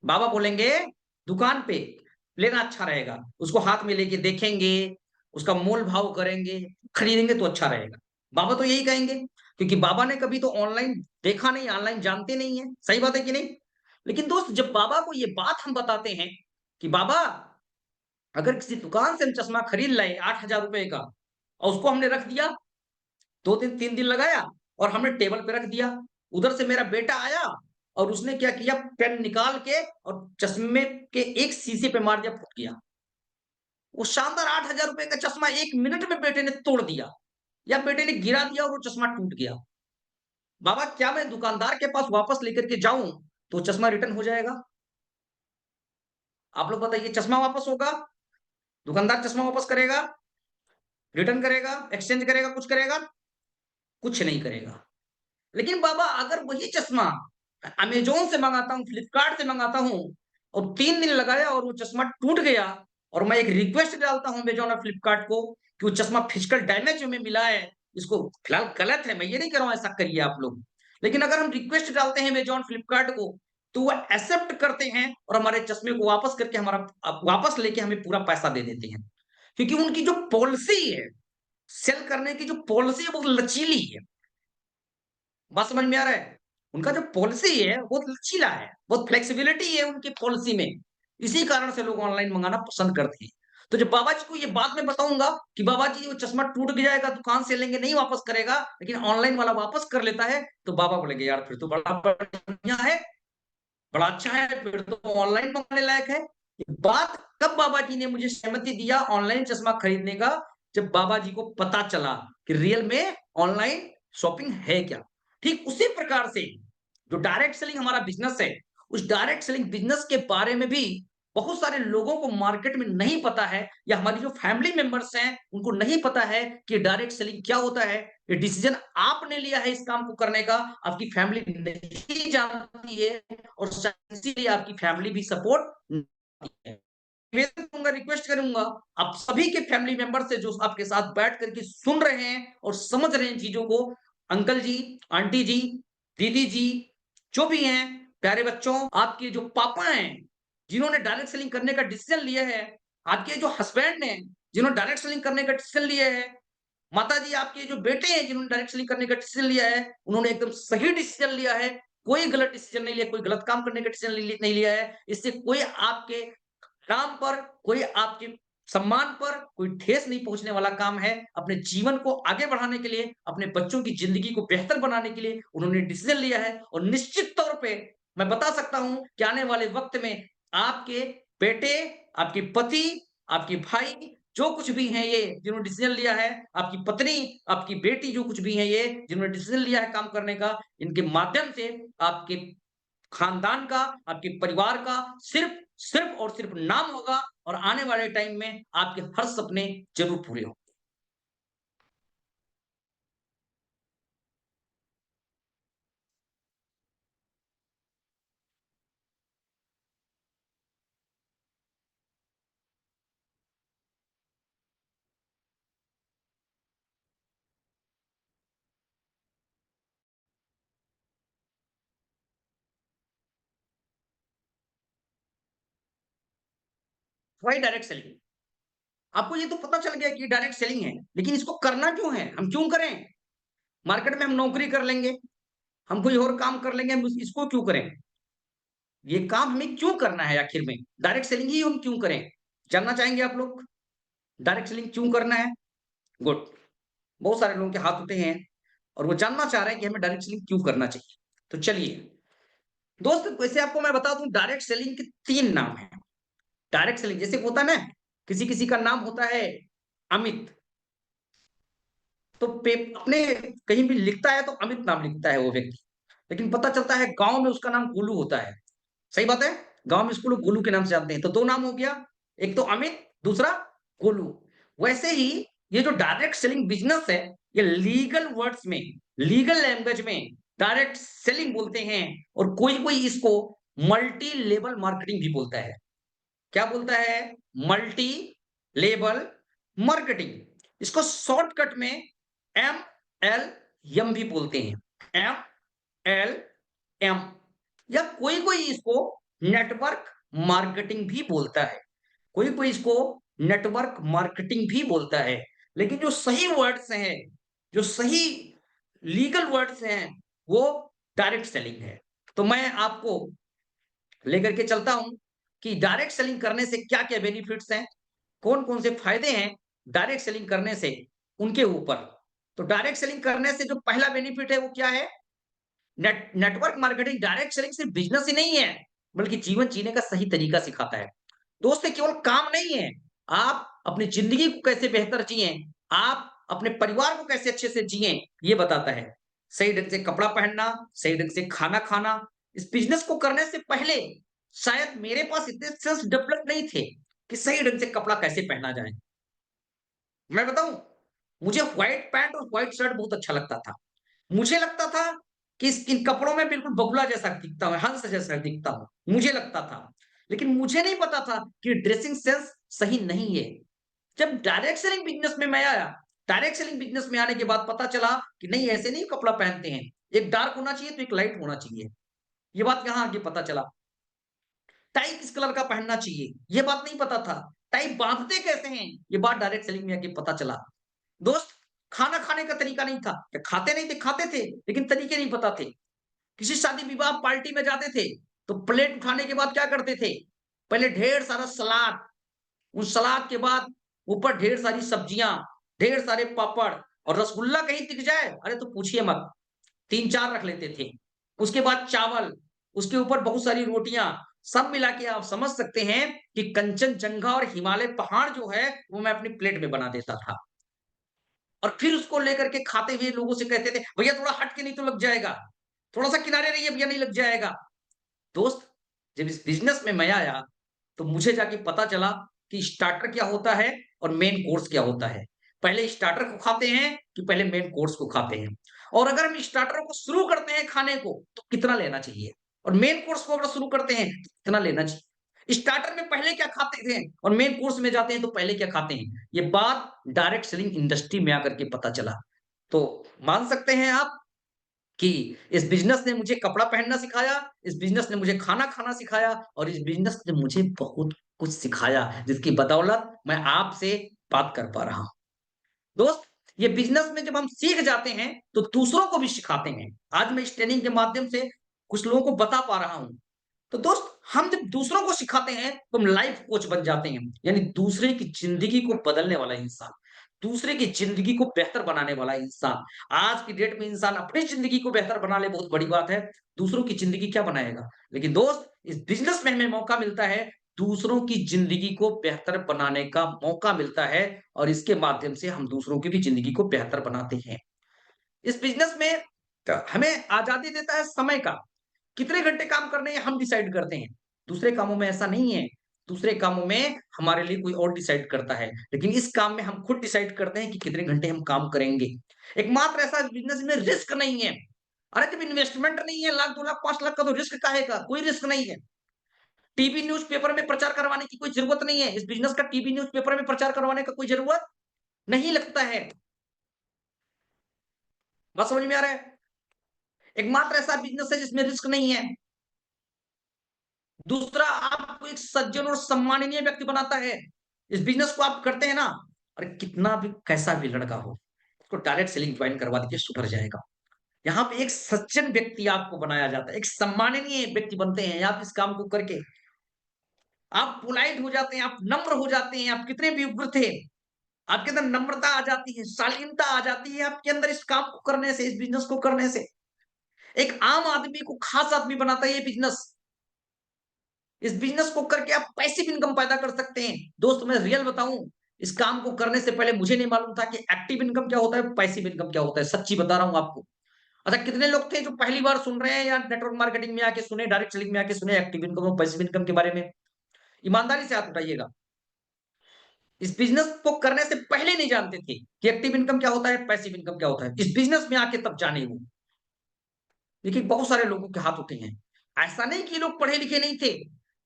बाबा बोलेंगे दुकान पे लेना अच्छा रहेगा। उसको हाथ में लेके देखेंगे, उसका मोल-भाव करेंगे, खरीदेंगे तो अच्छा रहेगा। बाबा तो यही कहेंगे। क्योंकि बाबा ने कभी तो ऑनलाइन देखा नहीं, ऑनलाइन जानते नहीं है, सही बात है कि नहीं? लेकिन दोस्त जब बाबा को ये बात हम बताते हैं कि बाबा अगर किसी दुकान से हम चश्मा खरीद लाए 8,000 रुपए का और उसको हमने रख दिया, 2 दिन 3 दिन लगाया और हमने टेबल पे रख दिया। उधर से मेरा बेटा आया और उसने क्या किया, पेन निकाल के और चश्मे के एक शीशे पे मार दिया, फूट गया। वो शानदार 8,000 रुपए का चश्मा 1 मिनट में बेटे ने तोड़ दिया या बेटे ने गिरा दिया और वो चश्मा टूट गया। बाबा क्या मैं दुकानदार के पास वापस लेकर के जाऊँ तो चश्मा रिटर्न हो जाएगा? आप लोग बताइए, चश्मा वापस होगा? दुकानदार चश्मा वापस करेगा? रिटर्न करेगा? एक्सचेंज करेगा? कुछ करेगा? कुछ नहीं करेगा। लेकिन बाबा अगर वही चश्मा अमेज़न से मँगाता हूँ, फ्लिपकार्ट से मँगाता हूँ और 3 दिन लगाया और वो चश्मा टूट गया और मैं एक रिक्वेस्ट डालता हूँ अमेज़न और फ्लिपकार्ट को कि वो चश्मा फिजिकल डैमेज हमें मिला है, इसको फिलहाल गलत है, मैं ये नहीं कह रहा हूँ ऐसा करिए आप लोग। लेकिन अगर हम रिक्वेस्ट डालते हैं अमेज़न, फ्लिपकार्ट को, तो वो एक्सेप्ट करते हैं और हमारे चश्मे को वापस करके हमारा वापस लेके हमें पूरा पैसा दे देते हैं। क्योंकि उनकी जो पॉलिसी है, सेल करने की जो पॉलिसी है वो लचीली है। बात समझ में आ रहा है? उनका जो पॉलिसी है बहुत लचीला है, बहुत फ्लेक्सिबिलिटी है उनकी पॉलिसी में। इसी कारण से लोग ऑनलाइन मंगाना पसंद करते हैं। तो जब बाबा जी को ये बात मैं बताऊँगा कि बाबा जी वो चश्मा टूट भी जाएगा, दुकान से लेंगे नहीं वापस करेगा, लेकिन ऑनलाइन वाला वापस कर लेता है, तो बाबा बोलेंगे यार फिर तो बड़ा बढ़िया है, बड़ा अच्छा है, फिर तो ऑनलाइन मंगाने लायक है। ये बात कब बाबा जी ने मुझे सहमति दिया ऑनलाइन चश्मा खरीदने का, जब बाबा जी को पता चला कि रियल में ऑनलाइन शॉपिंग है क्या। ठीक उसी प्रकार से जो डायरेक्ट सेलिंग हमारा बिज़नेस है, उस डायरेक्ट सेलिंग बिज़नेस के बारे में भी बहुत सारे लोगों को मार्केट में नहीं पता है या हमारी जो फैमिली मेंबर्स हैं, उनको नहीं पता है कि डायरेक्ट सेलिंग क्या होता है। ये डिसीज़न आपने लिया है इस काम को करने का, आपकी फैमिली नहीं जानती है और शायद इसीलिए आपकी फैमिली भी सपोर्ट नहीं है। निवेदन करूँगा, रिक्वेस्ट करूँगा, आप सभी के फैमिली मेंबर से जो आपके साथ बैठ कर के सुन रहे हैं और समझ रहे हैं चीज़ों को, अंकल जी, आंटी जी, दीदी जी, जो भी हैं, प्यारे बच्चों, आपके जो पापा हैं, जिन्होंने डायरेक्ट सेलिंग करने का डिसीज़न लिया है, आपके जो हस्बैंड हैं, जिन्होंने डायरेक्ट सेलिंग करने का डिसीज़न लिया है, माताजी आपके जो बेटे हैं जिन्होंने डायरेक्ट सेलिंग करने का डिसीज़न लिया है, उन्होंने एकदम सही डिसीज़न लिया है, कोई गलत डिसीज़न नहीं लिया, कोई गलत काम करने का डिसीज़न नहीं लिया है। इससे कोई आपके नाम पर, कोई आपके सम्मान पर कोई ठेस नहीं पहुँचने वाला काम है। अपने जीवन को आगे बढ़ाने के लिए, अपने बच्चों की ज़िंदगी को बेहतर बनाने के लिए उन्होंने डिसीज़न लिया है और निश्चित तौर पे मैं बता सकता हूँ कि आने वाले वक़्त में आपके बेटे, आपके पति, आपके भाई जो कुछ भी हैं ये जिन्होंने डिसीज़न लिया है, आपकी पत्नी, आपकी बेटी जो कुछ भी हैं ये जिन्होंने डिसीज़न लिया है काम करने का, इनके माध्यम से आपके खानदान का, आपके परिवार का सिर्फ़ सिर्फ़ और सिर्फ़ नाम होगा और आने वाले टाइम में आपके हर सपने ज़रूर पूरे होंगे। वही डायरेक्ट सेलिंग। आपको ये तो पता चल गया कि ये डायरेक्ट सेलिंग है, लेकिन इसको करना क्यों है? हम क्यों करें? मार्केट में हम नौकरी कर लेंगे, हम कोई और काम कर लेंगे, हम इसको क्यों करें? ये काम हमें क्यों करना है आखिर में? डायरेक्ट सेलिंग ही हम क्यों करें? जानना चाहेंगे आप लोग? डायरेक्ट सेलिंग क्यों करना है? गुड। बहुत सारे लोगों के हाथ उठे हैं और वो जानना चाह रहे हैं कि हमें डायरेक्ट सेलिंग क्यों करना चाहिए। तो चलिए, दोस्त वैसे आपको मैं बता दूं डायरेक्ट सेलिंग के 3 नाम हैं। डायरेक्ट सेलिंग जैसे होता है ना, किसी-किसी का नाम होता है अमित, तो पे अपने कहीं भी लिखता है तो अमित नाम लिखता है वो व्यक्ति। लेकिन पता चलता है गाँव में उसका नाम गोलू होता है। सही बात है? गाँव में इसको लोग गोलू के नाम से जानते हैं। तो 2 नाम हो गया, एक तो अमित, दूसरा गोलू। वैसे ही ये जो डायरेक्ट सेलिंग बिज़नेस है, ये लीगल वर्ड्स में, लीगल लैंग्वेज में डायरेक्ट सेलिंग बोलते हैं और कोई-कोई इसको मल्टी लेवल मार्केटिंग भी बोलता है। क्या बोलता है? Multi level marketing. इसको शॉर्टकट में एमएलएम भी बोलते हैं। एमएलएम या कोई-कोई इसको नेटवर्क मार्केटिंग भी बोलता है। कोई-कोई इसको नेटवर्क मार्केटिंग भी बोलता है। लेकिन जो सही वर्ड्स हैं, जो सही लीगल वर्ड्स हैं, वो डायरेक्ट सेलिंग है। तो मैं आपको लेकर के चलता हूं कि डायरेक्ट सेलिंग करने से क्या-क्या बेनिफिट्स हैं, कौन-कौन से फायदे हैं डायरेक्ट सेलिंग करने से उनके ऊपर। तो डायरेक्ट सेलिंग करने से जो पहला बेनिफिट है वो क्या है? नेटवर्क मार्केटिंग डायरेक्ट सेलिंग सिर्फ बिज़नेस ही नहीं है, बल्कि जीवन जीने का सही तरीका सिखाता है। दोस्त ये केवल काम नहीं है, आप अपनी ज़िंदगी को कैसे बेहतर जिएँ, आप अपने परिवार को कैसे अच्छे से जिएँ, ये बताता है। सही ढंग से कपड़ा पहनना, सही ढंग से खाना खाना, इस बिज़नेस को करने से पहले शायद मेरे पास इतने स्किल्स डेवलप नहीं थे, कि सही ढंग से कपड़ा कैसे पहना जाए। मैं बताऊँ, मुझे व्हाइट पैंट और व्हाइट शर्ट बहुत अच्छा लगता था। मुझे लगता था कि इस इन कपड़ों में बिल्कुल बगुला जैसा दिखता हूँ, हंस जैसा दिखता हूँ, मुझे लगता था। लेकिन मुझे नहीं पता था कि ड्रेसिंग सेंस सही नहीं है। जब डायरेक्ट सेलिंग बिज़नेस में मैं आया, डायरेक्ट सेलिंग बिज़नेस में आने के बाद पता चला कि नहीं ऐसे नहीं कपड़ा पहनते हैं। एक डार्क होना चाहिए तो एक लाइट होना चाहिए। ये बात यहाँ आके पता चला। टाई किस कलर का पहनना चाहिए, ये बात नहीं पता था। टाई बाँधते कैसे हैं, ये बात डायरेक्ट सेलिंग में आके पता चला। दोस्त, खाना खाने का तरीका नहीं था। खाते नहीं थे, खाते थे, लेकिन तरीके नहीं पता थे। किसी शादी-विवाह पार्टी में जाते थे, तो प्लेट उठाने के बाद क्या करते थे? पहले ढेर सारा सलाद, उस सलाद के बाद ऊपर ढेर सारी सब्जियाँ, ढेर सारे पापड़ और रसगुल्ला कहीं दिख जाए, अरे तो पूछिए मत, 3-4 रख लेते थे। उसके बाद चावल, उसके ऊपर बहुत सारी रोटियाँ, सब मिला के आप समझ सकते हैं कि कंचनजंगा और हिमालय पहाड़ जो है, वो मैं अपनी प्लेट में बना देता था। और फिर उसको लेकर के खाते हुए लोगों से कहते थे, "भैया थोड़ा हट के नहीं तो लग जाएगा। थोड़ा-सा किनारे रहिए भैया नहीं लग जाएगा।" दोस्त, जब इस बिज़नेस में मैं आया, तो मुझे जाके पता चला कि स्टार्टर क्या होता है और मेन कोर्स क्या होता है। पहले स्टार्टर को खाते हैं कि पहले मेन कोर्स को खाते हैं। और अगर हम स्टार्टर को शुरू करते हैं खाने को, तो कितना लेना चाहिए? और मेन कोर्स को अगर शुरू करते हैं, तो कितना लेना चाहिए? स्टार्टर में पहले क्या खाते थे और मेन कोर्स में जाते हैं तो पहले क्या खाते हैं? ये बात डायरेक्ट सेलिंग इंडस्ट्री में आकर के पता चला। तो मान सकते हैं आप कि इस बिज़नेस ने मुझे कपड़ा पहनना सिखाया, इस बिज़नेस ने मुझे खाना खाना सिखाया और इस बिज़नेस ने मुझे बहुत कुछ सिखाया, जिसकी बदौलत मैं आपसे बात कर पा रहा हूँ। दोस्त, ये बिज़नेस में जब हम सीख जाते हैं, तो दूसरों को भी सिखाते हैं। आज मैं इस ट्रेनिंग के माध्यम से कुछ लोगों को बता पा रहा हूँ। तो दोस्त, हम जब दूसरों को सिखाते हैं, तो हम लाइफ कोच बन जाते हैं। यानी दूसरे की ज़िंदगी को बदलने वाला इंसान, दूसरे की ज़िंदगी को बेहतर बनाने वाला इंसान। आज की डेट में इंसान अपनी ज़िंदगी को बेहतर बना ले, बहुत बड़ी बात है। दूसरों की ज़िंदगी क्या बनाएगा? लेकिन दोस्त, इस बिज़नेस में हमें मौका मिलता है, दूसरों की ज़िंदगी को बेहतर बनाने का मौका मिलता है और इसके माध्यम से हम दूसरों की भी ज़िंदगी को बेहतर बनाते हैं। इस बिज़नेस में हमें आज़ादी देता है समय का। कितने घंटे काम करने हैं हम डिसाइड करते हैं। दूसरे कामों में ऐसा नहीं है। दूसरे कामों में हमारे लिए कोई और डिसाइड करता है। लेकिन इस काम में हम खुद डिसाइड करते हैं कि कितने घंटे हम काम करेंगे। एकमात्र ऐसा बिज़नेस में रिस्क नहीं है। अरे जब इन्वेस्टमेंट नहीं है लाख, 2 लाख, 5 लाख का तो रिस्क काहे का? कोई रिस्क नहीं है। टीवी न्यूज़पेपर में प्रचार करवाने की कोई ज़रूरत नहीं है। इस बिज़नेस का टीवी न्यूज़पेपर में प्रचार करवाने का कोई ज़रूरत नहीं लगता है। बात समझ में आ रहा है? एकमात्र ऐसा बिज़नेस है जिसमें रिस्क नहीं है। दूसरा आपको एक सज्जन और सम्माननीय व्यक्ति बनाता है। इस बिज़नेस को आप करते हैं ना, अरे कितना भी कैसा भी लड़का हो, उसको डायरेक्ट सेलिंग जॉइन करवा दीजिए सुधर जाएगा। यहाँ पे एक सज्जन व्यक्ति आपको बनाया जाता है, एक सम्माननीय व्यक्ति बनते हैं आप इस काम को करके। आप पोलाइट हो जाते हैं, आप नम्र हो जाते हैं, आप कितने भी उग्र थे, आपके अंदर नम्रता आ जाती है, शालीनता आ जाती है आपके अंदर इस काम को करने से, इस बिज़नेस को करने से। एक आम आदमी को खास आदमी बनाता है ये बिज़नेस। इस बिज़नेस को करके आप पैसिव इनकम पैदा कर सकते हैं। दोस्त मैं रियल बताऊँ, इस काम को करने से पहले मुझे नहीं मालूम था कि एक्टिव इनकम क्या होता है, पैसिव इनकम क्या होता है। सच्ची बता रहा हूँ आपको। अच्छा कितने लोग थे जो पहली बार सुन रहे हैं या नेटवर्क मार्केटिंग में आके सुने, डायरेक्ट सेलिंग में आके सुने एक्टिव इनकम और पैसिव इनकम के बारे में? ईमानदारी से हाथ उठाइएगा। इस बिज़नेस को करने से पहले नहीं जानते थे कि एक्टिव इनकम क्या होता है, पैसिव इनकम क्या होता है। इस बिज़नेस में आके तब जाने वो। देखिए बहुत सारे लोगों के हाथ उठे हैं। ऐसा नहीं कि ये लोग पढ़े-लिखे नहीं थे,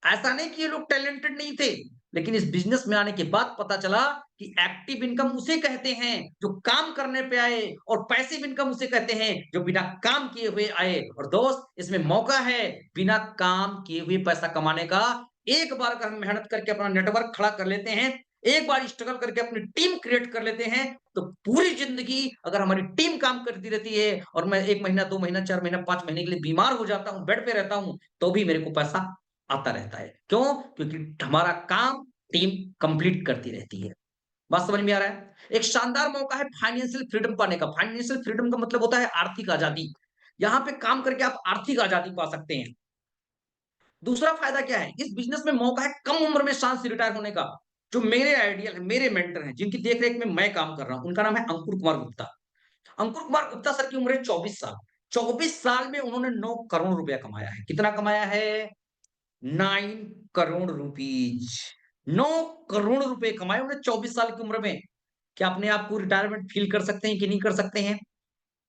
ऐसा नहीं कि ये लोग टैलेंटेड नहीं थे, लेकिन इस बिज़नेस में आने के बाद पता चला कि एक्टिव इनकम उसे कहते हैं जो काम करने पे आए और पैसिव इनकम उसे कहते हैं जो बिना काम किए हुए आए। और दोस्त इसमें मौका है बिना काम किए हुए पैसा कमाने का। एक बार अगर हम मेहनत करके अपना नेटवर्क खड़ा कर लेते हैं, एक बार स्ट्रगल करके अपनी टीम क्रिएट कर लेते हैं, तो पूरी ज़िंदगी अगर हमारी टीम काम करती रहती है और मैं 1 महीना, 2 महीना, 4 महीना, 5 महीने के लिए बीमार हो जाता हूँ, बेड पे रहता हूँ, तो भी मेरे को पैसा आता रहता है। क्यों? क्योंकि हमारा काम टीम कंप्लीट करती रहती है। बात समझ में आ रहा है? एक शानदार मौका है फाइनेंशियल फ्रीडम पाने का। फाइनेंशियल फ्रीडम का मतलब होता है आर्थिक आज़ादी। यहाँ पे काम करके आप आर्थिक आज़ादी पा सकते हैं। दूसरा फायदा क्या है? इस बिज़नेस में मौका है कम उम्र में शान से रिटायर होने का। जो मेरे आइडियल हैं, मेरे मेंटर हैं, जिनकी देख-रेख में मैं काम कर रहा हूँ, उनका नाम है अंकुर कुमार गुप्ता। अंकुर कुमार गुप्ता सर की उम्र है 24 साल। 24 साल में उन्होंने 9 करोड़ रुपया कमाया है। कितना कमाया है? 9 करोड़ रुपीज़। 9 करोड़ रुपए कमाए उन्होंने 24 साल की उम्र में। क्या अपने आप को रिटायरमेंट फ़ील कर सकते हैं कि नहीं कर सकते हैं?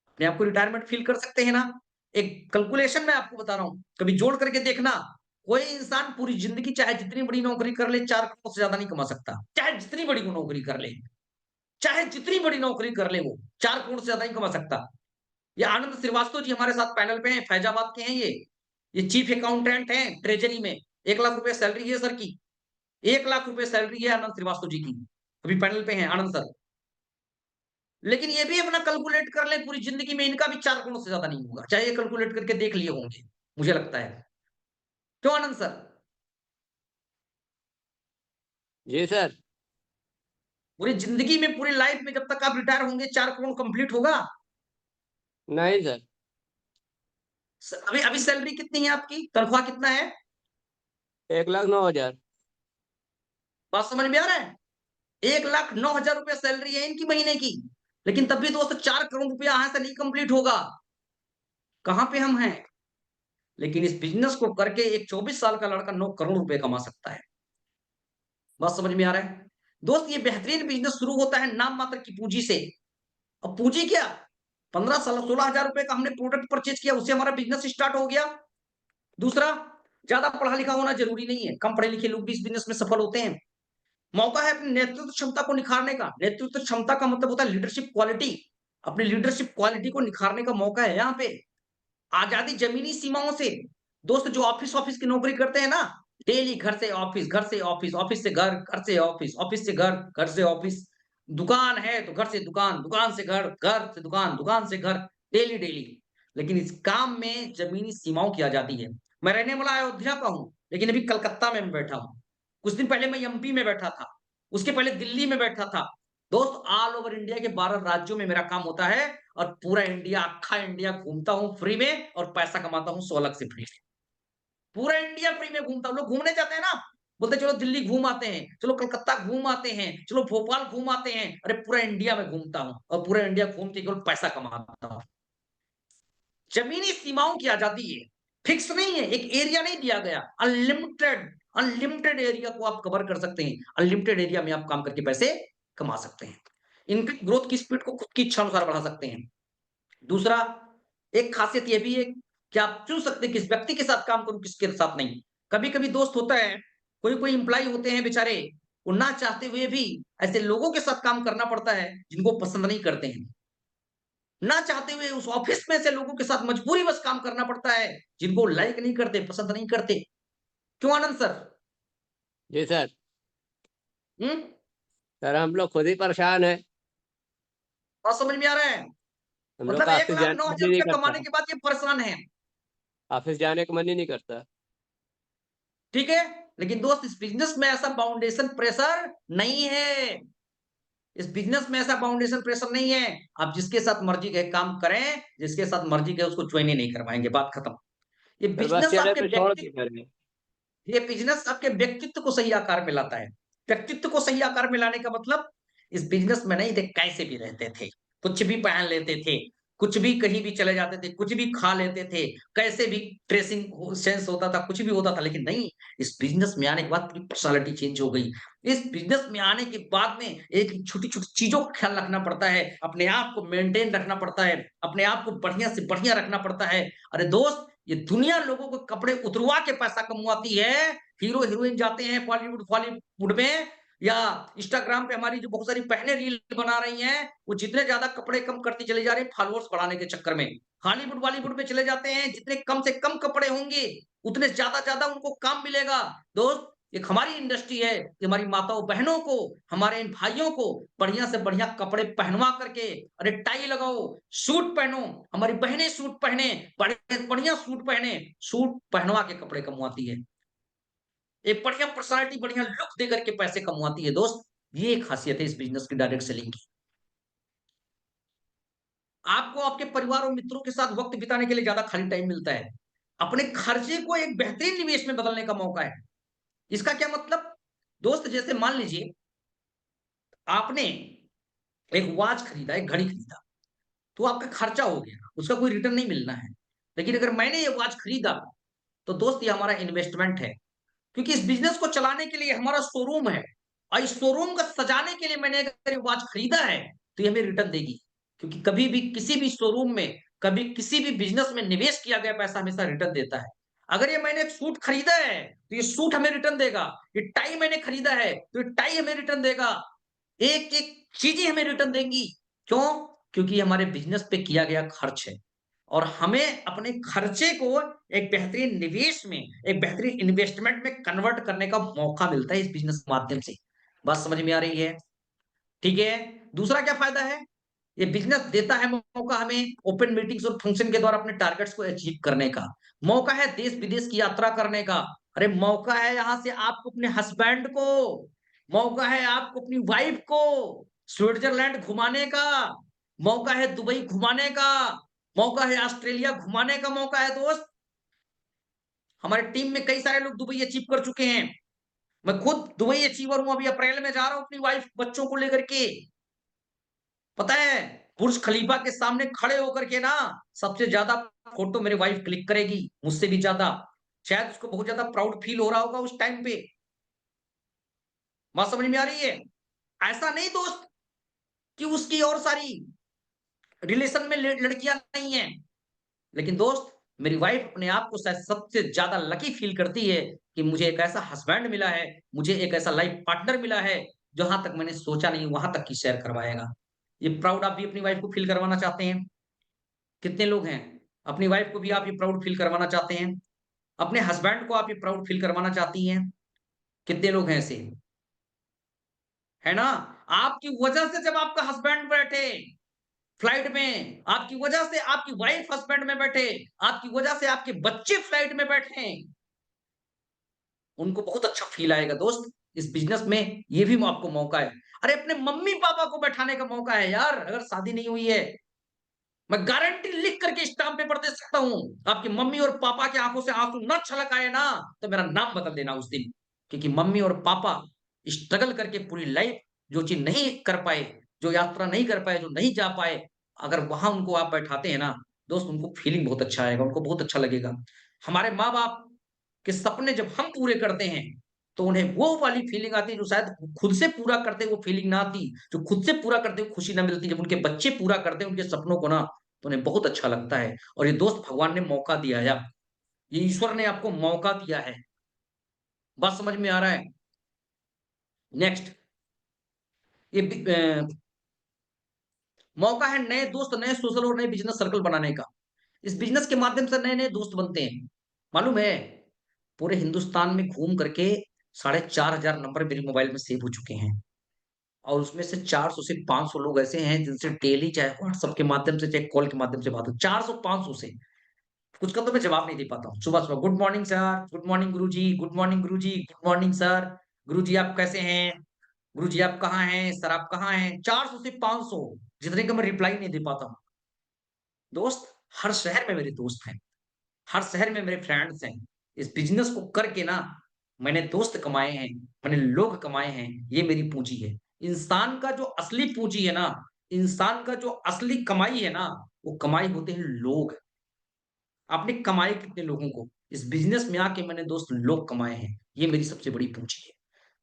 अपने आप को रिटायरमेंट फ़ील कर सकते हैं ना? एक कैलकुलेशन मैं आपको बता रहा हूँ, कभी जोड़ करके देखना, कोई इंसान पूरी ज़िंदगी चाहे जितनी बड़ी नौकरी कर ले, 4 करोड़ से ज़्यादा नहीं कमा सकता। चाहे जितनी बड़ी वो नौकरी कर ले, चाहे जितनी बड़ी नौकरी कर ले वो, 4 करोड़ से ज़्यादा नहीं कमा सकता। ये आनंद श्रीवास्तव जी हमारे साथ पैनल पे हैं, फैजाबाद के हैं ये। ये चीफ अकाउंटेंट हैं ट्रेज़री में। 1 लाख रुपए सैलरी है सर की। 1 लाख रुपए सैलरी है आनंद श्रीवास्तव जी की। अभी पैनल पे हैं आनंद सर। लेकिन ये भी अपना कैलकुलेट कर लें पूरी ज़िंदगी में इनका भी 4 करोड़ से ज़्यादा नहीं होगा। चाहे ये कैलकुलेट करके देख लिए होंगे, मुझे लगता है। क्यों आनंद सर? जी सर। पूरी ज़िंदगी में, पूरी लाइफ़ में जब तक आप रिटायर होंगे 4 करोड़ कंप्लीट होगा? नहीं सर। अभी अभी सैलरी कितनी है आपकी? तनख्वाह कितना है? 1,09,000। बात समझ में आ रहा है? 1,09,000 रुपए सैलरी है इनकी महीने की। लेकिन तब भी दोस्तों 4 करोड़ रुपया यहाँ से नहीं कंप्लीट होगा। कहाँ पे हम हैं? लेकिन इस बिज़नेस को करके एक 24 साल का लड़का 9 करोड़ रुपए कमा सकता है। बात समझ में आ रहा है? दोस्त ये बेहतरीन बिज़नेस शुरू होता है नाम मात्र की पूँजी से। अब पूँजी क्या? 15 साल 16,000 रुपए का हमने प्रोडक्ट परचेज़ किया, उससे हमारा बिज़नेस स्टार्ट हो गया। दूसरा, ज़्यादा पढ़ा-लिखा होना ज़रूरी नहीं है। कम पढ़े-लिखे लोग भी इस बिज़नेस में सफल होते हैं। मौका है अपनी नेतृत्व क्षमता को निखारने का। नेतृत्व क्षमता का मतलब होता है लीडरशिप क्वालिटी। अपनी लीडरशिप क्वालिटी को निखारने का मौका है यहाँ पे। आज़ादी ज़मीनी सीमाओं से। दोस्त जो ऑफ़िस-ऑफ़िस की नौकरी करते हैं ना, डेली घर से ऑफ़िस, घर से ऑफ़िस, ऑफ़िस से घर से ऑफ़िस, ऑफ़िस से घर से ऑफ़िस। दुकान है तो घर से दुकान, दुकान से घर से दुकान, दुकान से घर, डेली-डेली। लेकिन इस काम में ज़मीनी सीमाओं की आज़ादी है। मैं रहने वाला अयोध्या का हूँ, लेकिन अभी कलकत्ता में बैठा हूँ। कुछ दिन पहले मैं एमपी में बैठा था, उसके पहले दिल्ली में बैठा था। दोस्त ऑल ओवर इंडिया के 12 राज्यों में मेरा काम होता है और पूरा इंडिया, अक्खा इंडिया घूमता हूँ फ्री में और पैसा कमाता हूँ 100 लाख से फ्री में। पूरा इंडिया फ्री में घूमता हूँ। लोग घूमने जाते हैं ना, बोलते हैं चलो दिल्ली घूम आते हैं, चलो कलकत्ता घूम आते हैं, चलो भोपाल घूम आते हैं। अरे पूरा इंडिया में घूमता हूँ और पूरा इंडिया घूम के केवल पैसा कमाता हूँ। ज़मीनी सीमाओं की आज़ादी है, फिक्स नहीं है, एक एरिया नहीं दिया गया। अनलिमिटेड अनलिमिटेड एरिया को आप कवर कर सकते हैं। अनलिमिटेड एरिया में आप काम करके पैसे कमा सकते हैं। इनकी ग्रोथ की स्पीड को खुद की इच्छा अनुसार बढ़ा सकते हैं। दूसरा, एक खासियत ये भी है कि आप चुन सकते हैं किस व्यक्ति के साथ काम करूँ, किसके साथ नहीं। कभी-कभी दोस्त होता है, कोई-कोई एम्प्लॉयी होते हैं बेचारे, वो ना चाहते हुए भी ऐसे लोगों के साथ काम करना पड़ता है, जिनको पसंद नहीं करते हैं। ना चाहते हुए उस ऑफिस में से लोगों के साथ मजबूरीवश काम करना पड़ता है, जिनको लाइक नहीं करते, पसंद नहीं करते। क्यों आनंद सर? जी सर। हुँ? सर हम लोग खुद ही परेशान हैं। बात समझ में आ रहा है? हम लोग मतलब का 1 ऑफिस लाख जाने 9 का मन हज़ार ही नहीं रुपए करता। कमाने के बाद ये परेशान हैं। ऑफिस जाने का मन ही नहीं करता। ठीक है? लेकिन दोस्त इस बिज़नेस में ऐसा फाउंडेशन प्रेशर नहीं है। इस बिज़नेस में ऐसा फाउंडेशन प्रेशर नहीं है। आप जिसके साथ मर्ज़ी के काम करें, जिसके साथ मर्ज़ी के उसको ज्वाइन ही नहीं करवाएँगे, बात खत्म। ये फिर बस बिज़नेस चले आपके तो छोड़ के व्यक्तित्व करें। ये बिज़नेस आपके व्यक्तित्व को सही आकार में लाता है। व्यक्तित्व को सही आकार में लाने का मतलब इस बिज़नेस में नहीं थे कैसे भी रहते थे, कुछ भी पहन लेते थे, कुछ भी कहीं भी चले जाते थे, कुछ भी खा लेते थे, कैसे भी ड्रेसिंग हो सेंस होता था, कुछ भी होता था। लेकिन नहीं, इस बिज़नेस में आने के बाद पूरी पर्सनैलिटी चेंज हो गई। इस बिज़नेस में आने के बाद में एक छोटी-छोटी चीज़ों का ख्याल रखना पड़ता है, अपने आप को मेंटेन रखना पड़ता है, अपने आप को बढ़िया से बढ़िया रखना पड़ता है। अरे दोस्त, ये दुनिया लोगों को कपड़े उतरवा के पैसा कमवाती है। हीरो-हीरोइन जाते हैं बॉलीवुड में या इंस्टाग्राम पे हमारी जो बहुत सारी बहनें रील बना रही हैं, वो जितने ज़्यादा कपड़े कम करती चली जा रही हैं फॉलोअर्स बढ़ाने के चक्कर में। हॉलीवुड बॉलीवुड में चले जाते हैं, जितने कम से कम कपड़े होंगे, उतने ज़्यादा-ज़्यादा उनको काम मिलेगा। दोस्त, एक हमारी इंडस्ट्री है कि हमारी माताओं बहनों को, हमारे इन भाइयों को बढ़िया से बढ़िया कपड़े पहनवा करके, अरे टाई लगाओ, सूट पहनो, हमारी बहनें सूट पहने, बढ़िया सूट पहने, सूट पहनवा के कपड़े कमवाती है, एक बढ़िया पर्सनालिटी, बढ़िया लुक दे करके पैसे कमवाती है दोस्त। ये एक खासियत है इस बिजनेस की, डायरेक्ट सेलिंग की। आपको आपके परिवार और मित्रों के साथ वक्त बिताने के लिए ज्यादा खाली टाइम मिलता है, अपने खर्चे को एक बेहतरीन निवेश में बदलने का मौका है। इसका क्या मतलब दोस्त, जैसे मान लीजिए आपने एक वॉच खरीदा, एक घड़ी खरीदा, तो आपका खर्चा हो गया, उसका कोई रिटर्न नहीं मिलना है। लेकिन अगर मैंने ये वॉच खरीदा, तो दोस्त ये हमारा इन्वेस्टमेंट है, क्योंकि इस बिजनेस को चलाने के लिए हमारा शोरूम है, और इस शोरूम को सजाने के लिए मैंने अगर ये वॉच खरीदा है, तो ये हमें रिटर्न देगी। क्योंकि कभी भी किसी भी शोरूम में, कभी किसी भी बिजनेस में निवेश किया गया पैसा हमेशा रिटर्न देता है। अगर ये मैंने एक सूट खरीदा है, तो ये सूट हमें रिटर्न देगा। ये टाई मैंने खरीदा है, तो ये टाई हमें रिटर्न देगा। एक-एक चीजें हमें रिटर्न देंगी। क्यों? क्योंकि ये हमारे बिज़नेस पे किया गया खर्च है, और हमें अपने खर्चे को एक बेहतरीन निवेश में, एक बेहतरीन इन्वेस्टमेंट में कन्वर्ट करने का मौका मिलता है इस बिज़नेस के माध्यम से। बात समझ में आ रही है? ठीक है? दूसरा क्या फ़ायदा है? ये बिज़नेस देता है मौका हमें ओपन मीटिंग्स और फंक्शन के द्वारा अपने टारगेट्स को अचीव करने का। मौका है देश-विदेश की यात्रा करने का। अरे मौका है यहाँ से आपको अपने हस्बैंड को, मौका है आपको अपनी वाइफ को स्विट्ज़रलैंड घुमाने का, मौका है दुबई घुमाने का, मौका है ऑस्ट्रेलिया घुमाने का मौका है दोस्त। हमारी टीम में कई सारे लोग दुबई अचीव कर चुके हैं। मैं खुद दुबई अचीवर हूँ, अभी अप्रैल में जा रहा हूँ अपनी वाइफ, बच्चों को लेकर के। पता है, बुर्ज खलीफा के सामने खड़े होकर के ना सबसे ज्यादा फोटो मेरी वाइफ क्लिक करेगी, मुझसे भी ज्यादा। शायद उसको बहुत ज्यादा प्राउड फील हो रहा होगा उस टाइम पे। बात समझ में आ रही है? ऐसा नहीं दोस्त कि उसकी और सारी रिलेशन में लड़कियां नहीं है, लेकिन दोस्त मेरी वाइफ अपने आप को शायद सबसे ज्यादा लकी फील करती है कि मुझे एक ऐसा हस्बैंड मिला है, मुझे एक ऐसा लाइफ पार्टनर मिला है, जहां तक मैंने सोचा नहीं वहां तक की शेयर करवाएगा। ये प्राउड आप भी अपनी वाइफ को फील करवाना चाहते हैं? कितने लोग हैं? अपनी वाइफ को भी आप ये प्राउड फील करवाना चाहते हैं? अपने हस्बैंड को आप ये प्राउड फील करवाना चाहती हैं? कितने लोग हैं ऐसे? है ना? आपकी वजह से जब आपका हस्बैंड बैठे फ्लाइट में, आपकी वजह से आपकी वाइफ हस्बैंड में बैठे, आपकी वजह से आपके बच्चे फ्लाइट में बैठे, उनको बहुत अच्छा फील आएगा दोस्त। इस बिज़नेस में ये भी आपको मौका है। अरे अपने मम्मी-पापा को बैठाने का मौका है यार, अगर शादी नहीं हुई है। मैं गारंटी लिख करके स्टाम्प पेपर दे सकता हूँ। आपकी मम्मी और पापा की आँखों से आँसू ना छलक आए ना, तो मेरा नाम बदल देना उस दिन। क्योंकि मम्मी और पापा स्ट्रगल करके पूरी लाइफ जो चीज़ नहीं कर पाए, जो यात्रा नहीं कर पाए, जो नहीं जा पाए, अगर वहाँ उनको आप बैठाते हैं ना, दोस्त उनको फीलिंग बहुत अच्छा आएगा, उनको बहुत अच्छा लगेगा। हमारे माँ-बाप के सपने जब हम पूरे करते हैं, तो उन्हें वो वाली फीलिंग आती है जो शायद खुद से पूरा करते वो फीलिंग ना आती, जो खुद से पूरा करते हुए खुशी ना मिलती। जब उनके बच्चे पूरा करते हैं उनके सपनों को ना, तो उन्हें बहुत अच्छा लगता है। और ये दोस्त भगवान ने मौका दिया है आपको, ये ईश्वर ने आपको मौका दिया है। बात समझ में आ रहा है? नेक्स्ट, ये मौका है नए दोस्त, नए सोशल और नए बिज़नेस सर्कल बनाने का। इस बिज़नेस के माध्यम से नए-नए दोस्त बनते हैं। मालूम है, पूरे हिंदुस्तान में घूम करके 4500 नंबर मेरे मोबाइल में सेव हो चुके हैं। और उसमें से 400 से 500 लोग ऐसे हैं जिनसे डेली चाहे व्हाट्सएप के माध्यम से, चाहे कॉल के माध्यम से बात हो। 400-500 से। कुछ का तो मैं जवाब नहीं दे पाता हूँ। सुबह-सुबह good morning sir, good morning guruji, good morning guruji, good morning sir. Guruji आप कैसे हैं? गुरुजी आप कहाँ हैं? सर आप कहाँ हैं? 400 से 500 जितने का मैं रिप्लाई नहीं दे पाता हूँ। दोस्त, हर शहर में मेरे दोस्त हैं। हर शहर में मेरे फ्रेंड्स हैं। इस बिज़नेस को करके ना मैंने दोस्त कमाए हैं, मैंने लोग कमाए हैं, ये मेरी पूँजी है। इंसान का जो असली पूँजी है ना, इंसान का जो असली कमाई है ना, वो कमाई होते हैं लोग। आपने कमाए कितने लोगों को? इस बिज़नेस में आके मैंने दोस्त लोग कमाए हैं, ये मेरी सबसे बड़ी पूँजी है।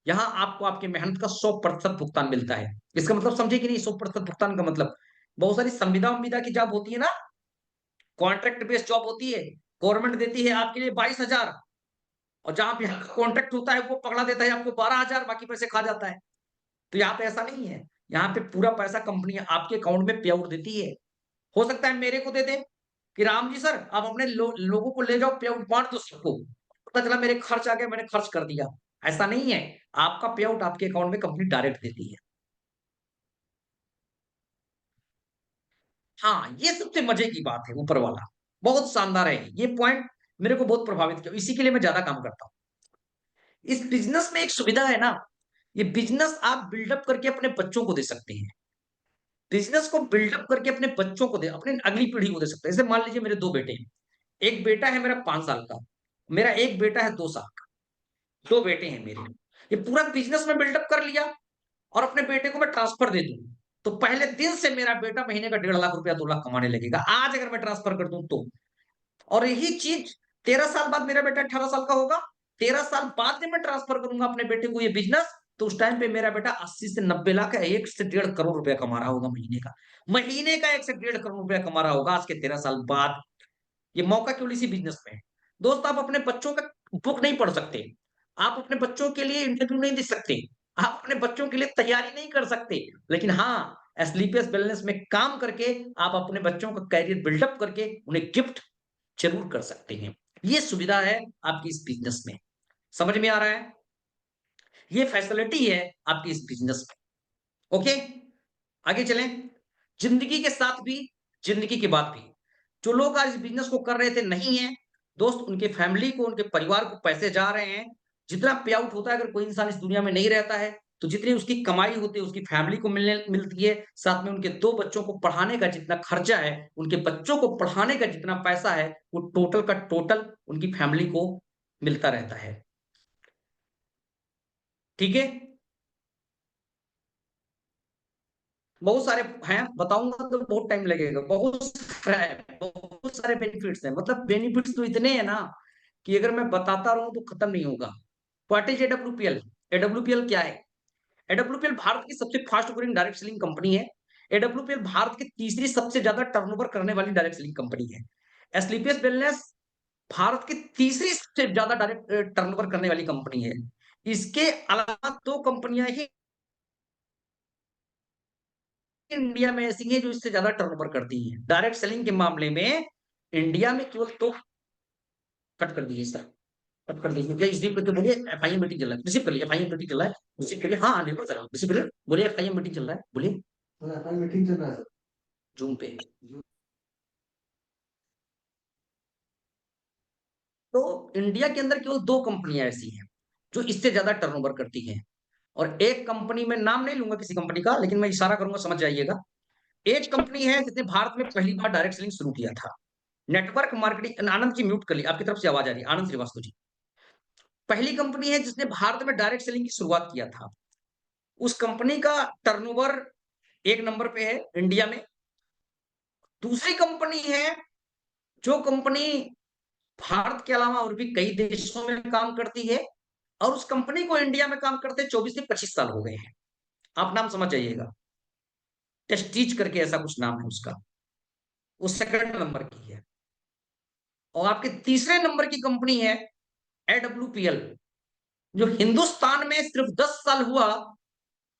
यहाँ आपको आपकी मेहनत का 100% भुगतान मिलता है। इसका मतलब समझे कि नहीं 100% भुगतान का मतलब? बहुत सारी संविदा-वंविदा की जॉब होती है ना, कॉन्ट्रैक्ट बेस्ड जॉब होती है, गवर्नमेंट देती है आपके लिए 22,000, और जहाँ पे आपका कॉन्ट्रैक्ट होता है वो पकड़ा देता है आपको 12,000, बाकी पैसे खा जाता है। तो यहाँ पे ऐसा नहीं है। यहाँ पे पूरा पैसा कंपनी आपके अकाउंट में पे आउट देती है। हो सकता है मेरे को दे दे कि राम जी सर आप अपने लोगों को ले जाओ पे आउट बाँट दो सबको। पता चला मेरे खर्च आ गए, मैंने खर्च कर दिया। ऐसा नहीं है, आपका पे आउट आपके अकाउंट में कंपनी डायरेक्ट देती है। हाँ, ये सबसे मजे की बात है ऊपर वाला, बहुत शानदार है ये पॉइंट, मेरे को बहुत प्रभावित किया, इसी के लिए मैं ज्यादा काम करता हूँ। इस बिजनेस में एक सुविधा है ना, ये बिजनेस आप बिल्डअप करके अपने बच्चों को दे सकते हैं। बिजनेस को बिल्डअप करके अपने बच्चों को दे, अपने अगली पीढ़ी को दे सकते हैं। जैसे मान लीजिए मेरे 2 बेटे हैं, एक बेटा है मेरा 5 साल का, मेरा एक बेटा है 2 साल का, 2 बेटे हैं मेरे। ये पूरा बिजनेस में बिल्डअप कर लिया और अपने बेटे को मैं ट्रांसफर दे दूं, तो पहले दिन से मेरा बेटा महीने का 1.5 लाख रुपया 2 लाख कमाने लगेगा, आज अगर मैं ट्रांसफर कर दूं तो। और यही चीज 13 साल बाद मेरा बेटा 18 साल का होगा, 13 साल बाद जब मैं ट्रांसफर करूंगा अपने बेटे को ये बिजनेस, तो उस टाइम पे मेरा बेटा 80 से 90 लाख का 1 से 1.5 करोड़ रुपया कमा रहा होगा महीने का, महीने का 1 से 1.5 करोड़ रुपया कमा रहा होगा आज के 13 साल बाद। ये मौका केवल इसी बिजनेस में है। दोस्त, आप अपने बच्चों का बुक नहीं पढ़ सकते, आप अपने बच्चों के लिए इंटरव्यू नहीं दे सकते, आप अपने बच्चों के लिए तैयारी नहीं कर सकते, लेकिन हाँ, स्लीपियस वेलनेस में काम करके आप अपने बच्चों का कैरियर बिल्डअप करके उन्हें गिफ्ट जरूर कर सकते हैं। ये सुविधा है आपकी इस बिजनेस में, समझ में आ रहा है? ये फैसिलिटी है आपकी इस बिजनेस में। ओके, आगे चलें। जिंदगी के साथ भी, जिंदगी के बाद भी जो लोग आज इस बिजनेस को कर रहे थे नहीं है दोस्त, उनके फैमिली को, उनके परिवार को पैसे जा रहे हैं। जितना पे आउट होता है, अगर कोई इंसान इस दुनिया में नहीं रहता है, तो जितनी उसकी कमाई होती है उसकी फैमिली को मिलती है, साथ में उनके 2 बच्चों को पढ़ाने का जितना खर्चा है, उनके बच्चों को पढ़ाने का जितना पैसा है, वो टोटल का टोटल उनकी फैमिली को मिलता रहता है। ठीक है, बहुत सारे हैं, बताऊंगा तो बहुत टाइम लगेगा, बहुत सारे बेनिफिट्स हैं, मतलब बेनिफिट्स तो इतने हैं ना कि अगर मैं बताता रहूं तो खत्म नहीं होगा। What is AWPL? एडब्ल्यूपीएल क्या है? एडब्ल्यूपीएल भारत की सबसे fast growing direct selling company है। एडब्ल्यूपीएल भारत की तीसरी सबसे ज्यादा टर्नओवर करने वाली डायरेक्ट सेलिंग कंपनी है। स्लीपियस वेलनेस भारत की तीसरी सबसे ज्यादा डायरेक्ट टर्नओवर करने वाली कंपनी है। इसके अलावा 2 कंपनियां ही इंडिया में ऐसी हैं जो इससे ज्यादा टर्नओवर करती हैं डायरेक्ट सेलिंग के मामले में। इंडिया में केवल तो कट कर दीजिए सर, कट कर दीजिए, रिसीव करके बोलिए एफआईएम मीटिंग चल रहा है, रिसीव करिए, एफआईएम मीटिंग चल रहा है, रिसीव करिए। हाँ, निर्भर सर, रिसीव करिए, बोलिए एफआईएम मीटिंग चल रहा है, बोलिए। एफआईएम मीटिंग चल रहा है सर, जूम पे। तो इंडिया के अंदर केवल 2 कंपनियां ऐसी हैं जो इससे ज्यादा टर्नओवर करती हैं, और एक कंपनी में नाम नहीं लूंगा किसी कंपनी का, लेकिन मैं इशारा करूंगा, समझ जाइएगा। एक कंपनी है जिसने भारत में पहली बार डायरेक्ट सेलिंग शुरू किया था, network marketing. Anand ji mute कर लिया, आपकी तरफ से आवाज आ रही है, आनंद श्रीवास्तव जी। पहली कंपनी है जिसने भारत में डायरेक्ट सेलिंग की शुरुआत किया था, उस कंपनी का टर्नओवर 1 नंबर पे है इंडिया में। दूसरी कंपनी है जो कंपनी भारत के अलावा और भी कई देशों में काम करती है, और उस कंपनी को इंडिया में काम करते 24 से 25 साल हो गए हैं। आप नाम समझ जाइएगा, टेस्टीज करके ऐसा कुछ नाम है उसका, वो सेकंड नंबर की है। और आपके तीसरे नंबर की कंपनी है एडब्ल्यूपीएल, जो हिंदुस्तान में सिर्फ 10 साल हुआ,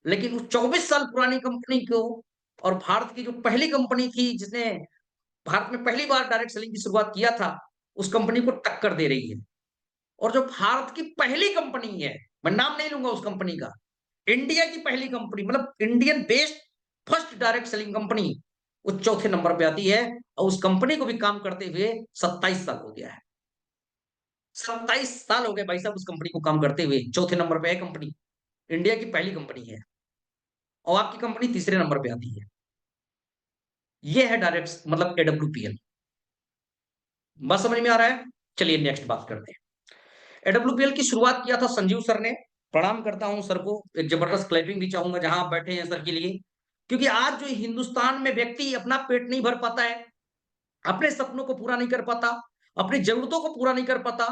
लेकिन उस 24 साल पुरानी कंपनी को, और भारत की जो पहली कंपनी थी जिसने भारत में पहली बार डायरेक्ट सेलिंग की शुरुआत किया था, उस कंपनी को टक्कर दे रही है। और जो भारत की पहली कंपनी है, मैं नाम नहीं लूंगा उस कंपनी का, इंडिया की पहली कंपनी, मतलब Indian based first direct selling company, वो चौथे नंबर पे आती है। और उस कंपनी को भी काम करते हुए 27 साल हो गया है। 27 साल हो गए भाई साहब उस कंपनी को काम करते हुए, चौथे नंबर पे है कंपनी, इंडिया की पहली कंपनी है, और आपकी कंपनी तीसरे नंबर पे आती है। ये है डायरेक्ट मतलब एडब्ल्यूपीएल। बात समझ में आ रहा है? चलिए नेक्स्ट बात करते हैं। एडब्ल्यूपीएल की शुरुआत किया था संजीव सर ने, प्रणाम करता हूं सर को, एक जबरदस्त क्लैपिंग भी चाहूंगा जहां आप बैठे हैं सर के लिए, क्योंकि आज जो हिंदुस्तान में व्यक्ति अपना पेट नहीं भर पाता है, अपने सपनों को पूरा नहीं कर पाता, अपनी जरूरतों को पूरा नहीं कर पाता,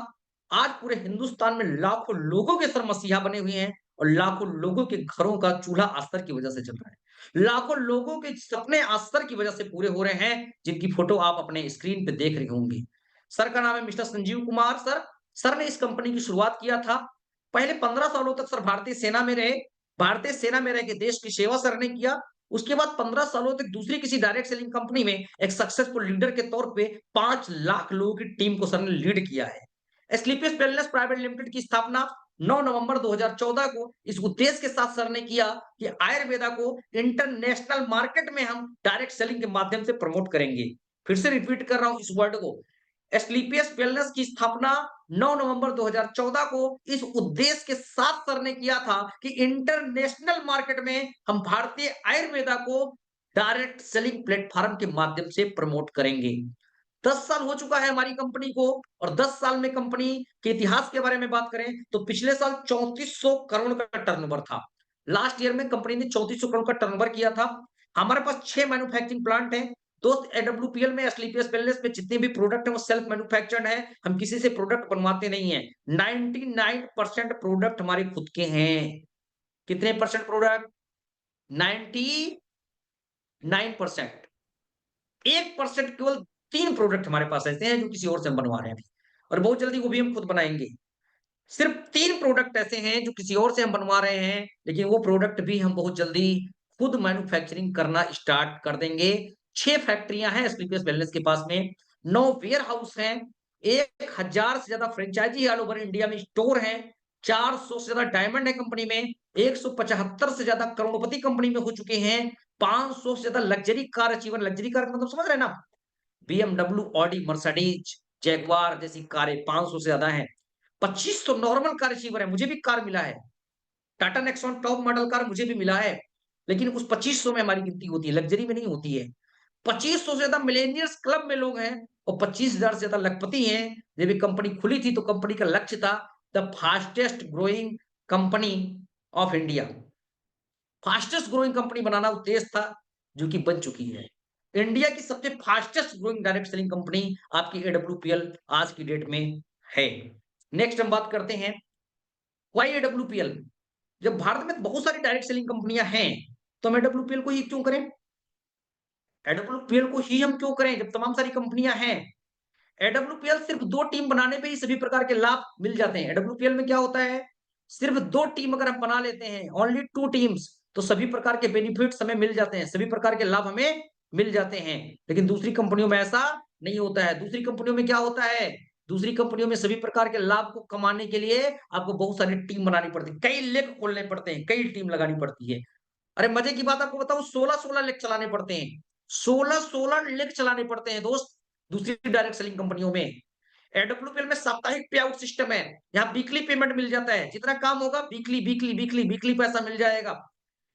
आज पूरे हिंदुस्तान में लाखों लोगों के सर मसीहा बने हुए हैं, और लाखों लोगों के घरों का चूल्हा अस्तर की वजह से चल रहा है, लाखों लोगों के सपने अस्तर की वजह से पूरे हो रहे हैं, जिनकी फोटो आप अपने स्क्रीन पे देख रहे होंगे। सर का नाम है mister Sanjeev Kumar sir. Sir ने इस कंपनी की शुरुआत किया था। पहले 15 सालों तक सर भारतीय सेना में रहे, भारतीय सेना में रह के देश की सेवा सर ने किया। उसके बाद 15 सालों तक दूसरी किसी डायरेक्ट सेलिंग कंपनी में एक सक्सेसफुल लीडर के तौर पे 5 लाख लोगों की टीम को सर ने लीड किया है। स्लीपियस वेलनेस प्राइवेट लिमिटेड की स्थापना 9 नवंबर 2014 को इस उद्देश्य के साथ सर ने किया कि आयुर्वेदा को इंटरनेशनल मार्केट में हम डायरेक्ट सेलिंग के माध्यम से प्रमोट करेंगे। फिर से रिपीट कर रहा हूं इस वर्ड को, एस्क्लेपियस वेलनेस की स्थापना 9 नवंबर 2014 को इस उद्देश्य के साथ सर ने किया था कि इंटरनेशनल मार्केट में हम भारतीय आयुर्वेदा को डायरेक्ट सेलिंग प्लेटफॉर्म के माध्यम से प्रमोट करेंगे। 10 साल हो चुका है हमारी कंपनी को, और 10 साल में कंपनी के इतिहास के बारे में बात करें तो पिछले साल 3400 करोड़ का टर्नओवर था। लास्ट ईयर में कंपनी ने 3400 करोड़ का टर्नओवर किया था। हमारे पास 6 मैन्युफैक्चरिंग प्लांट है दोस्त। एडब्ल्यूपीएल में, एस्क्लेपियस वेलनेस में जितने भी प्रोडक्ट है वो सेल्फ मैन्युफैक्चर्ड है, हम किसी से प्रोडक्ट बनवाते नहीं है। 99% प्रोडक्ट हमारे खुद के हैं। कितने परसेंट प्रोडक्ट? 99%। 1% केवल 3 प्रोडक्ट हमारे पास ऐसे हैं जो किसी और से हम बनवा रहे हैं, और बहुत जल्दी वो भी हम खुद बनाएंगे। सिर्फ 3 प्रोडक्ट ऐसे हैं जो किसी और से हम बनवा रहे हैं, लेकिन वो प्रोडक्ट भी हम बहुत जल्दी खुद मैन्युफैक्चरिंग करना स्टार्ट कर देंगे। 6 फैक्ट्रियां हैं एस्क्लेपियस वेलनेस के पास में, 9 वेयर हाउस हैं, 1000 से ज्यादा फ्रेंचाइजी ऑल ओवर इंडिया में स्टोर हैं, 400 से ज्यादा डायमंड है कंपनी में, 175 से ज्यादा करोड़पति कंपनी में हो चुके हैं, 500 से ज्यादा luxury car achiever, luxury car मतलब समझ रहे हैं ना, बीएमडब्ल्यू, ऑडी, मर्सिडीज, जैगवार जैसी कारें 500 से ज्यादा हैं। 2500 नॉर्मल कार अचीवर है, मुझे भी कार मिला है। Tata Nexon top model car मुझे भी मिला है, लेकिन उस 2500 में हमारी गिनती होती है, लग्जरी में नहीं होती है। 2500 से ज्यादा मिलेनियर्स क्लब में लोग हैं, और 25,000 से ज्यादा लखपति हैं। जब ये कंपनी खुली थी तो कंपनी का लक्ष्य था the fastest growing company of India, fastest growing company बनाना उद्देश्य था, जो कि बन चुकी है। इंडिया की सबसे fastest growing direct selling company आपकी एडब्ल्यूपीएल आज की डेट में है। नेक्स्ट हम बात करते हैं वाई एडब्ल्यूपीएल। जब भारत में बहुत सारी डायरेक्ट सेलिंग कंपनियां हैं तो हम एडब्ल्यूपीएल को ही क्यों करें? एडब्ल्यूपीएल को ही हम क्यों करें जब तमाम सारी कंपनियां हैं? एडब्ल्यूपीएल सिर्फ 2 टीम बनाने पे ही सभी प्रकार के लाभ मिल जाते हैं। एडब्ल्यूपीएल में क्या होता है, सिर्फ 2 टीम अगर हम बना लेते हैं, ओनली 2 टीम्स, तो सभी प्रकार के बेनिफिट्स हमें मिल जाते हैं, सभी प्रकार के लाभ हमें मिल जाते हैं। लेकिन दूसरी कंपनियों में ऐसा नहीं होता है। दूसरी कंपनियों में क्या होता है, दूसरी कंपनियों में सभी प्रकार के लाभ को कमाने के लिए आपको बहुत सारी टीम बनानी पड़ती है, कई लेग खोलने पड़ते हैं, कई टीम लगानी पड़ती है। अरे मजे की बात आपको बताऊं, 16-16 लेग चलाने पड़ते हैं, 16-16 लेग चलाने पड़ते हैं दोस्त दूसरी डायरेक्ट सेलिंग कंपनियों में। एडब्ल्यूपीएल में साप्ताहिक पे आउट सिस्टम है, यहाँ वीकली पेमेंट मिल जाता है, जितना काम होगा वीकली वीकली वीकली वीकली पैसा मिल जाएगा।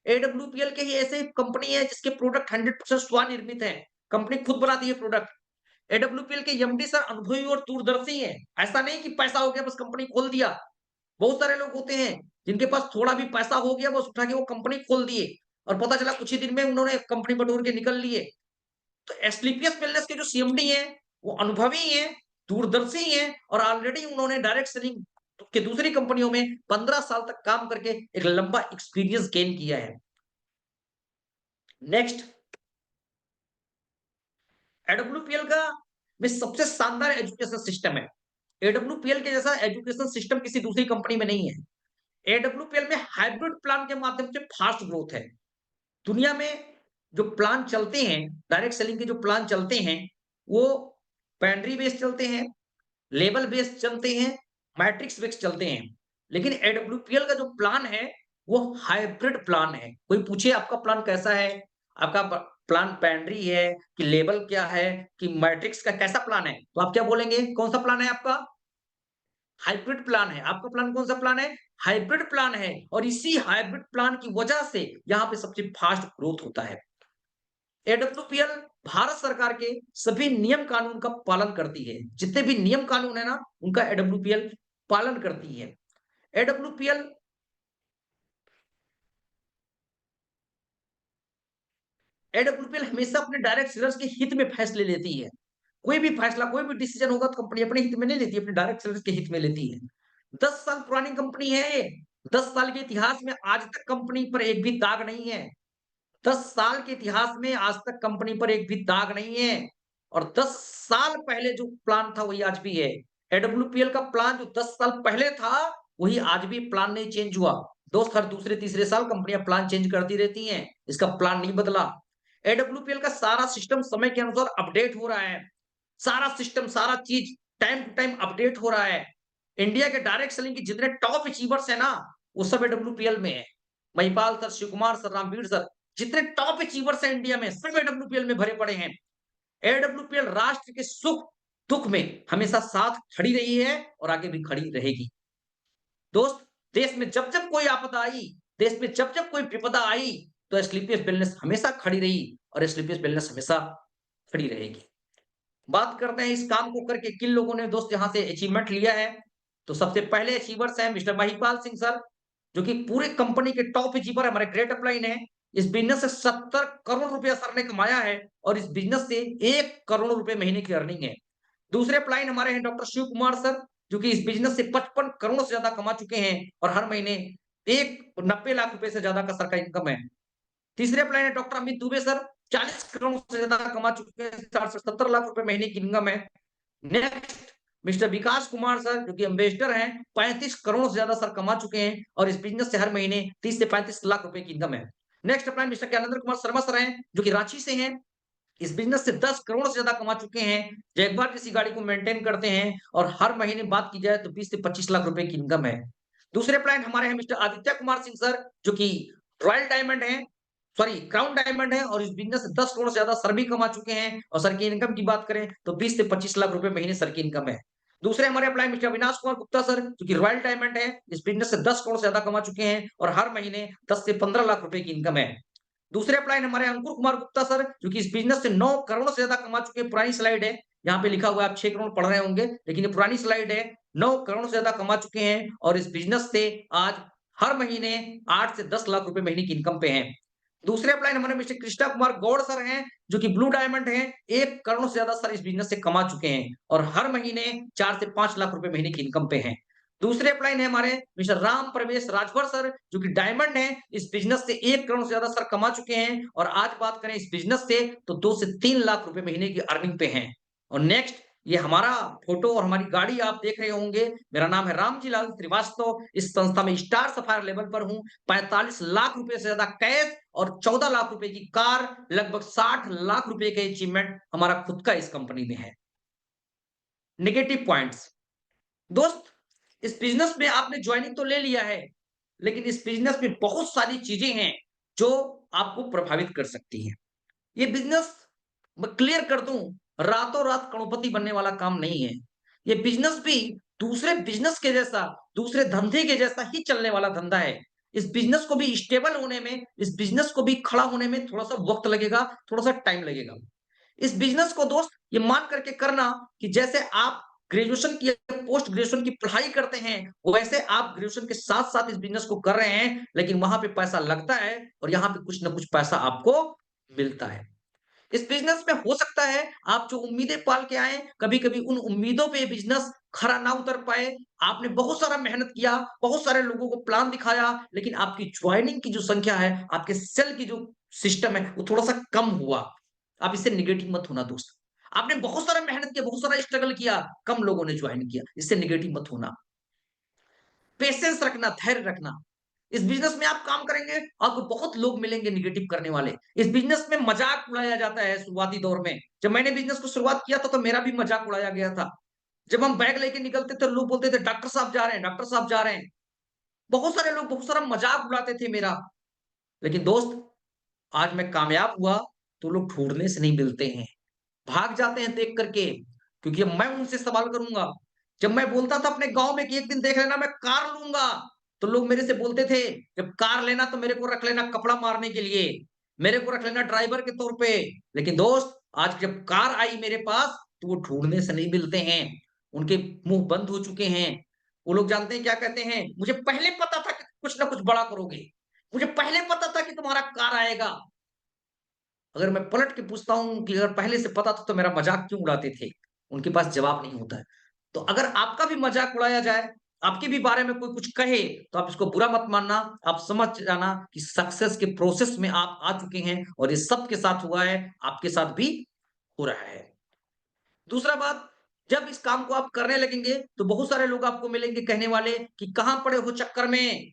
एडब्ल्यूपीएल के ही ऐसे कंपनी है जिसके प्रोडक्ट 100% स्वनिर्मित है, कंपनी खुद बनाती है प्रोडक्ट। एडब्ल्यूपीएल के एमडी सर अनुभवी और दूरदर्शी है, ऐसा नहीं कि पैसा हो गया बस कंपनी खोल दिया। बहुत सारे लोग होते हैं जिनके पास थोड़ा भी पैसा हो गया बस उठा के वो कंपनी खोल दिए, और पता चला कुछ ही दिन में उन्होंने कंपनी बटोर के निकल लिए। तो एस्क्लेपियस वेलनेस के जो सीएमडी हैं वो अनुभवी हैं, दूरदर्शी हैं, और ऑलरेडी उन्होंने डायरेक्ट सेलिंग के दूसरी कंपनियों में 15 साल तक काम करके एक लंबा एक्सपीरियंस गेन किया है। नेक्स्ट, एडब्ल्यूपीएल का में सबसे शानदार एजुकेशन सिस्टम है। एडब्ल्यूपीएल के जैसा एजुकेशन सिस्टम किसी दूसरी कंपनी में नहीं है। एडब्ल्यूपीएल में हाइब्रिड प्लान के माध्यम से फास्ट ग्रोथ है। दुनिया में जो प्लान चलते हैं, डायरेक्ट सेलिंग के जो प्लान चलते हैं, वो पेंड्री बेस्ड चलते हैं, लेबल बेस्ड चलते हैं, मैट्रिक्स बेस्ड चलते हैं। लेकिन एडब्ल्यूपीएल का जो प्लान है वो हाइब्रिड प्लान है। कोई पूछे आपका प्लान कैसा है, आपका प्लान पेंड्री है कि लेबल क्या है कि मैट्रिक्स का कैसा प्लान है, तो आप क्या बोलेंगे, कौन सा प्लान है आपका? हाइब्रिड प्लान है। आपका प्लान कौन सा प्लान है? हाइब्रिड प्लान है, और इसी हाइब्रिड प्लान की वजह से यहाँ पे सबसे फास्ट ग्रोथ होता है। एडब्ल्यूपीएल भारत सरकार के सभी नियम कानून का पालन करती है, जितने भी नियम कानून है ना उनका एडब्ल्यूपीएल पालन करती है। एडब्ल्यूपीएल एडब्ल्यूपीएल हमेशा अपने डायरेक्ट सेलर्स के हित में फैसले लेती है। कोई भी फैसला, कोई भी डिसीजन होगा तो कंपनी अपने हित में नहीं लेती, अपने डायरेक्ट सेलर्स के हित में लेती है। 10 साल पुरानी कंपनी है ये। 10 साल के इतिहास में आज तक कंपनी पर एक भी दाग नहीं है। 10 साल के इतिहास में आज तक कंपनी पर एक भी दाग नहीं है, और 10 साल पहले जो प्लान था वही आज भी है। एडब्ल्यूपीएल का प्लान जो 10 साल पहले था वही आज भी प्लान नहीं चेंज हुआ। दोस्त हर दूसरे तीसरे साल कंपनियां प्लान चेंज करती रहती हैं, इसका प्लान नहीं बदला। एडब्ल्यूपीएल का सारा सिस्टम समय के अनुसार अपडेट हो रहा है, सारा सिस्टम सारा चीज टाइम टू टाइम अपडेट हो रहा है। इंडिया के डायरेक्ट सेलिंग के जितने टॉप अचीवर्स है ना, वो सब एडब्ल्यूपीएल में है। Mahipal sir, Shiv Kumar sir, Ramveer sir, जितने टॉप अचीवर्स हैं इंडिया में, सब एडब्ल्यूपीएल में भरे पड़े हैं। एडब्ल्यूपीएल राष्ट्र के सुख दुख में हमेशा साथ खड़ी रही है और आगे भी खड़ी रहेगी। दोस्त, देश में जब जब कोई आपदा आई, देश में जब जब कोई विपदा आई, तो एस्क्लेपियस वेलनेस हमेशा खड़ी रही और एस्क्लेपियस वेलनेस हमेशा खड़ी रहेगी। बात करते हैं इस काम को करके किन लोगों ने दोस्त यहाँ से अचीवमेंट लिया है। तो सबसे पहले अचीवर्स हैं मिस्टर महिपाल सिंह सर, जो कि पूरे कंपनी के टॉप अचीवर है, हमारे ग्रेट अपलाइन है। इस बिजनेस से 70 करोड़ रुपया सर ने कमाया है और इस बिजनेस से 1 करोड़ रुपए महीने की अर्निंग है। दूसरे अपलाइन हमारे हैं डॉक्टर शिव कुमार सर, जो कि इस बिजनेस से 55 करोड़ से ज्यादा कमा चुके हैं और हर महीने 90 लाख रुपए से ज्यादा का सर का इनकम है। तीसरे अपलाइन है डॉक्टर अमित दुबे सर, 40 करोड़ से ज्यादा कमा चुके हैं, 470 लाख रुपए महीने की इनकम है। नेक्स्ट मिस्टर विकास कुमार सर, जो कि एम्बेसडर हैं, 35 करोड़ से ज्यादा सर कमा चुके हैं और इस बिजनेस से हर महीने 30 से 35 लाख रुपए की इनकम है। Next upline mister Gyanendra Kumar Sharma sir हैं, जो कि रांची से हैं, इस बिजनेस से 10 करोड़ से ज्यादा कमा चुके हैं, जैगवार जैसी गाड़ी को मेंटेन करते हैं और हर महीने बात की जाए तो 20 से 25 लाख रुपए की इनकम है। दूसरे प्लान हमारे हैं मिस्टर आदित्य कुमार सिंह सर, जो कि रॉयल डायमंड है, सॉरी क्राउन डायमंड है और इस बिजनेस से 10 करोड़ से ज्यादा सर भी कमा चुके हैं और सर की इनकम की बात करें तो 20 से 25 लाख रुपए महीने सर की इनकम है। दूसरे हमारे apply mister Avinash Kumar Gupta sir, जो कि रॉयल डायमंड है, इस बिजनेस से 10 करोड़ से ज्यादा कमा चुके हैं और हर महीने 10 से 15 लाख रुपए की इनकम है। दूसरे अपलाइन हमारे अंकुर कुमार गुप्ता सर, जो कि इस बिजनेस से 9 करोड़ से ज्यादा कमा चुके हैं। पुरानी स्लाइड है, यहाँ पे लिखा हुआ है, आप 6 करोड़ पढ़ रहे होंगे, लेकिन ये पुरानी स्लाइड है। 9 करोड़ से ज्यादा कमा चुके हैं और इस बिजनेस से आज हर महीने 8 से 10 लाख रुपए महीने की इनकम पे हैं। दूसरे अपलाइन हमारे मिस्टर कृष्णा कुमार गौड़ सर हैं, जो कि ब्लू डायमंड है, 1 करोड़ से ज्यादा सर इस बिजनेस से कमा चुके हैं और हर महीने 4 से 5 लाख रुपए महीने की इनकम पे हैं। दूसरे अपलाइन है हमारे मिस्टर राम प्रवेश राजभर सर, जो कि डायमंड है, इस बिजनेस से 1 करोड़ से ज्यादा सर कमा चुके हैं और आज बात करें इस बिजनेस से तो 2 से 3 लाख रुपए महीने की अर्निंग पे हैं। और नेक्स्ट, ये हमारा फोटो और हमारी गाड़ी आप देख रहे होंगे। मेरा नाम है रामजी लाल श्रीवास्तव, इस संस्था में स्टार सफायर लेवल पर हूं। 45 लाख रुपए से ज्यादा कैश और 14 लाख रुपए की कार, लगभग 60 लाख रुपए का अचीवमेंट हमारा खुद का इस कंपनी में है। नेगेटिव पॉइंट्स, दोस्त, इस बिजनेस में आपने ज्वाइनिंग तो ले लिया है, लेकिन इस बिजनेस में बहुत सारी चीजें हैं जो आपको प्रभावित कर सकती हैं। ये बिजनेस मैं क्लियर कर दूं, रातों रात करोड़पति बनने वाला काम नहीं है। ये बिजनेस भी दूसरे बिजनेस के जैसा, दूसरे धंधे के जैसा ही चलने वाला धंधा है। इस बिजनेस को भी स्टेबल होने में, इस बिजनेस को भी खड़ा होने में थोड़ा सा वक्त लगेगा, थोड़ा सा टाइम लगेगा। इस बिजनेस को दोस्त ये मान करके करना कि जैसे आप ग्रेजुएशन की पोस्ट ग्रेजुएशन की पढ़ाई करते हैं, वैसे आप ग्रेजुएशन के साथ साथ इस बिजनेस को कर रहे हैं, लेकिन वहां पे पैसा लगता है और यहाँ पे कुछ ना कुछ पैसा आपको मिलता है। इस बिजनेस में हो सकता है आप जो उम्मीदें पाल के आए, कभी कभी उन उम्मीदों पे बिजनेस खरा ना उतर पाए। आपने बहुत सारा मेहनत किया, बहुत सारे लोगों को प्लान दिखाया, लेकिन आपकी ज्वाइनिंग की जो संख्या है, आपके सेल की जो सिस्टम है, वो थोड़ा सा कम हुआ। आप इससे निगेटिव मत होना दोस्त। आपने बहुत सारा मेहनत किया, बहुत सारा स्ट्रगल किया, कम लोगों ने ज्वाइन किया, इससे निगेटिव मत होना। पेशेंस रखना, धैर्य रखना। इस बिजनेस में आप काम करेंगे, आपको बहुत लोग मिलेंगे निगेटिव करने वाले। इस बिजनेस में मजाक उड़ाया जाता है शुरुआती दौर में। जब मैंने बिजनेस को शुरुआत किया था तो मेरा भी मजाक उड़ाया गया था। जब हम बैग लेके निकलते थे, लोग बोलते थे डॉक्टर साहब जा रहे हैं, डॉक्टर साहब जा रहे हैं। बहुत सारे लोग बहुत सारा मजाक उड़ाते थे मेरा। लेकिन दोस्त, आज मैं कामयाब हुआ तो लोग ढूंढने से नहीं मिलते हैं, भाग जाते हैं देख करके, क्योंकि अब मैं उनसे सवाल करूंगा। जब मैं बोलता था अपने गांव में कि एक दिन देख लेना मैं कार लूंगा, तो लोग मेरे से बोलते थे जब कार लेना तो मेरे को रख लेना कपड़ा मारने के लिए, मेरे को रख लेना ड्राइवर के तौर पे। लेकिन दोस्त, आज जब कार आई मेरे पास तो वो ढूंढने से नहीं मिलते हैं, उनके मुंह बंद हो चुके हैं। वो लोग जानते हैं क्या कहते हैं, मुझे पहले पता था कि कुछ ना कुछ बड़ा करोगे, मुझे पहले पता था कि तुम्हारा कार आएगा। अगर मैं पलट के पूछता हूँ कि अगर पहले से पता था तो मेरा मजाक क्यों उड़ाते थे, उनके पास जवाब नहीं होता है। तो अगर आपका भी मजाक उड़ाया जाए, आपके भी बारे में कोई कुछ कहे, तो आप इसको बुरा मत मानना। आप समझ जाना कि सक्सेस के प्रोसेस में आप आ चुके हैं और ये सबके साथ हुआ है, आपके साथ भी हो रहा है। दूसरा बात, जब इस काम को आप करने लगेंगे तो बहुत सारे लोग आपको मिलेंगे कहने वाले कि कहां पड़े हो चक्कर में,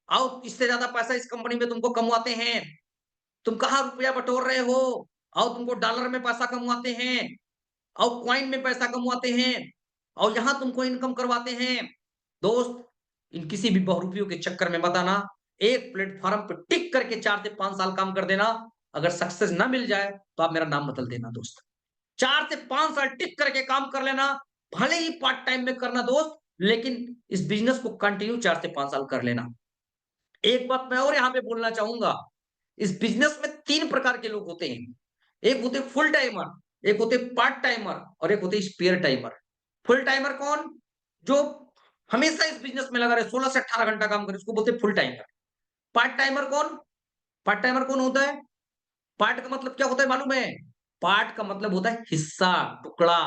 आओ इससे ज्यादा पैसा इस कंपनी में तुमको कमवाते हैं, तुम कहाँ रुपया बटोर रहे हो, आओ तुमको डॉलर में पैसा कमवाते हैं, आओ कॉइन में पैसा कमवाते हैं। और यहाँ तुमको इनकम करवाते हैं। दोस्त, इन किसी भी बहुरूपियों के चक्कर में मत आना। एक प्लेटफॉर्म पे टिक करके 4 से 5 साल काम कर देना। अगर सक्सेस ना मिल जाए तो आप मेरा नाम बदल देना दोस्त। 4 से 5 साल टिक करके काम कर लेना, भले ही पार्ट टाइम में करना दोस्त, लेकिन इस बिजनेस को कंटिन्यू 4 से 5 साल कर लेना। एक बात मैं और यहाँ पे बोलना चाहूंगा, इस बिजनेस में 3 प्रकार के लोग होते हैं। एक होते फुल टाइमर, एक होते पार्ट टाइमर और एक होते स्पेयर टाइमर। फुल टाइमर कौन? जो हमेशा इस बिजनेस में लगा रहे, 16 से 18 घंटा काम करे, उसको बोलते हैं फुल टाइमर। पार्ट टाइमर कौन? पार्ट टाइमर कौन होता है? पार्ट का मतलब क्या होता है मालूम है? पार्ट का मतलब होता है हिस्सा, टुकड़ा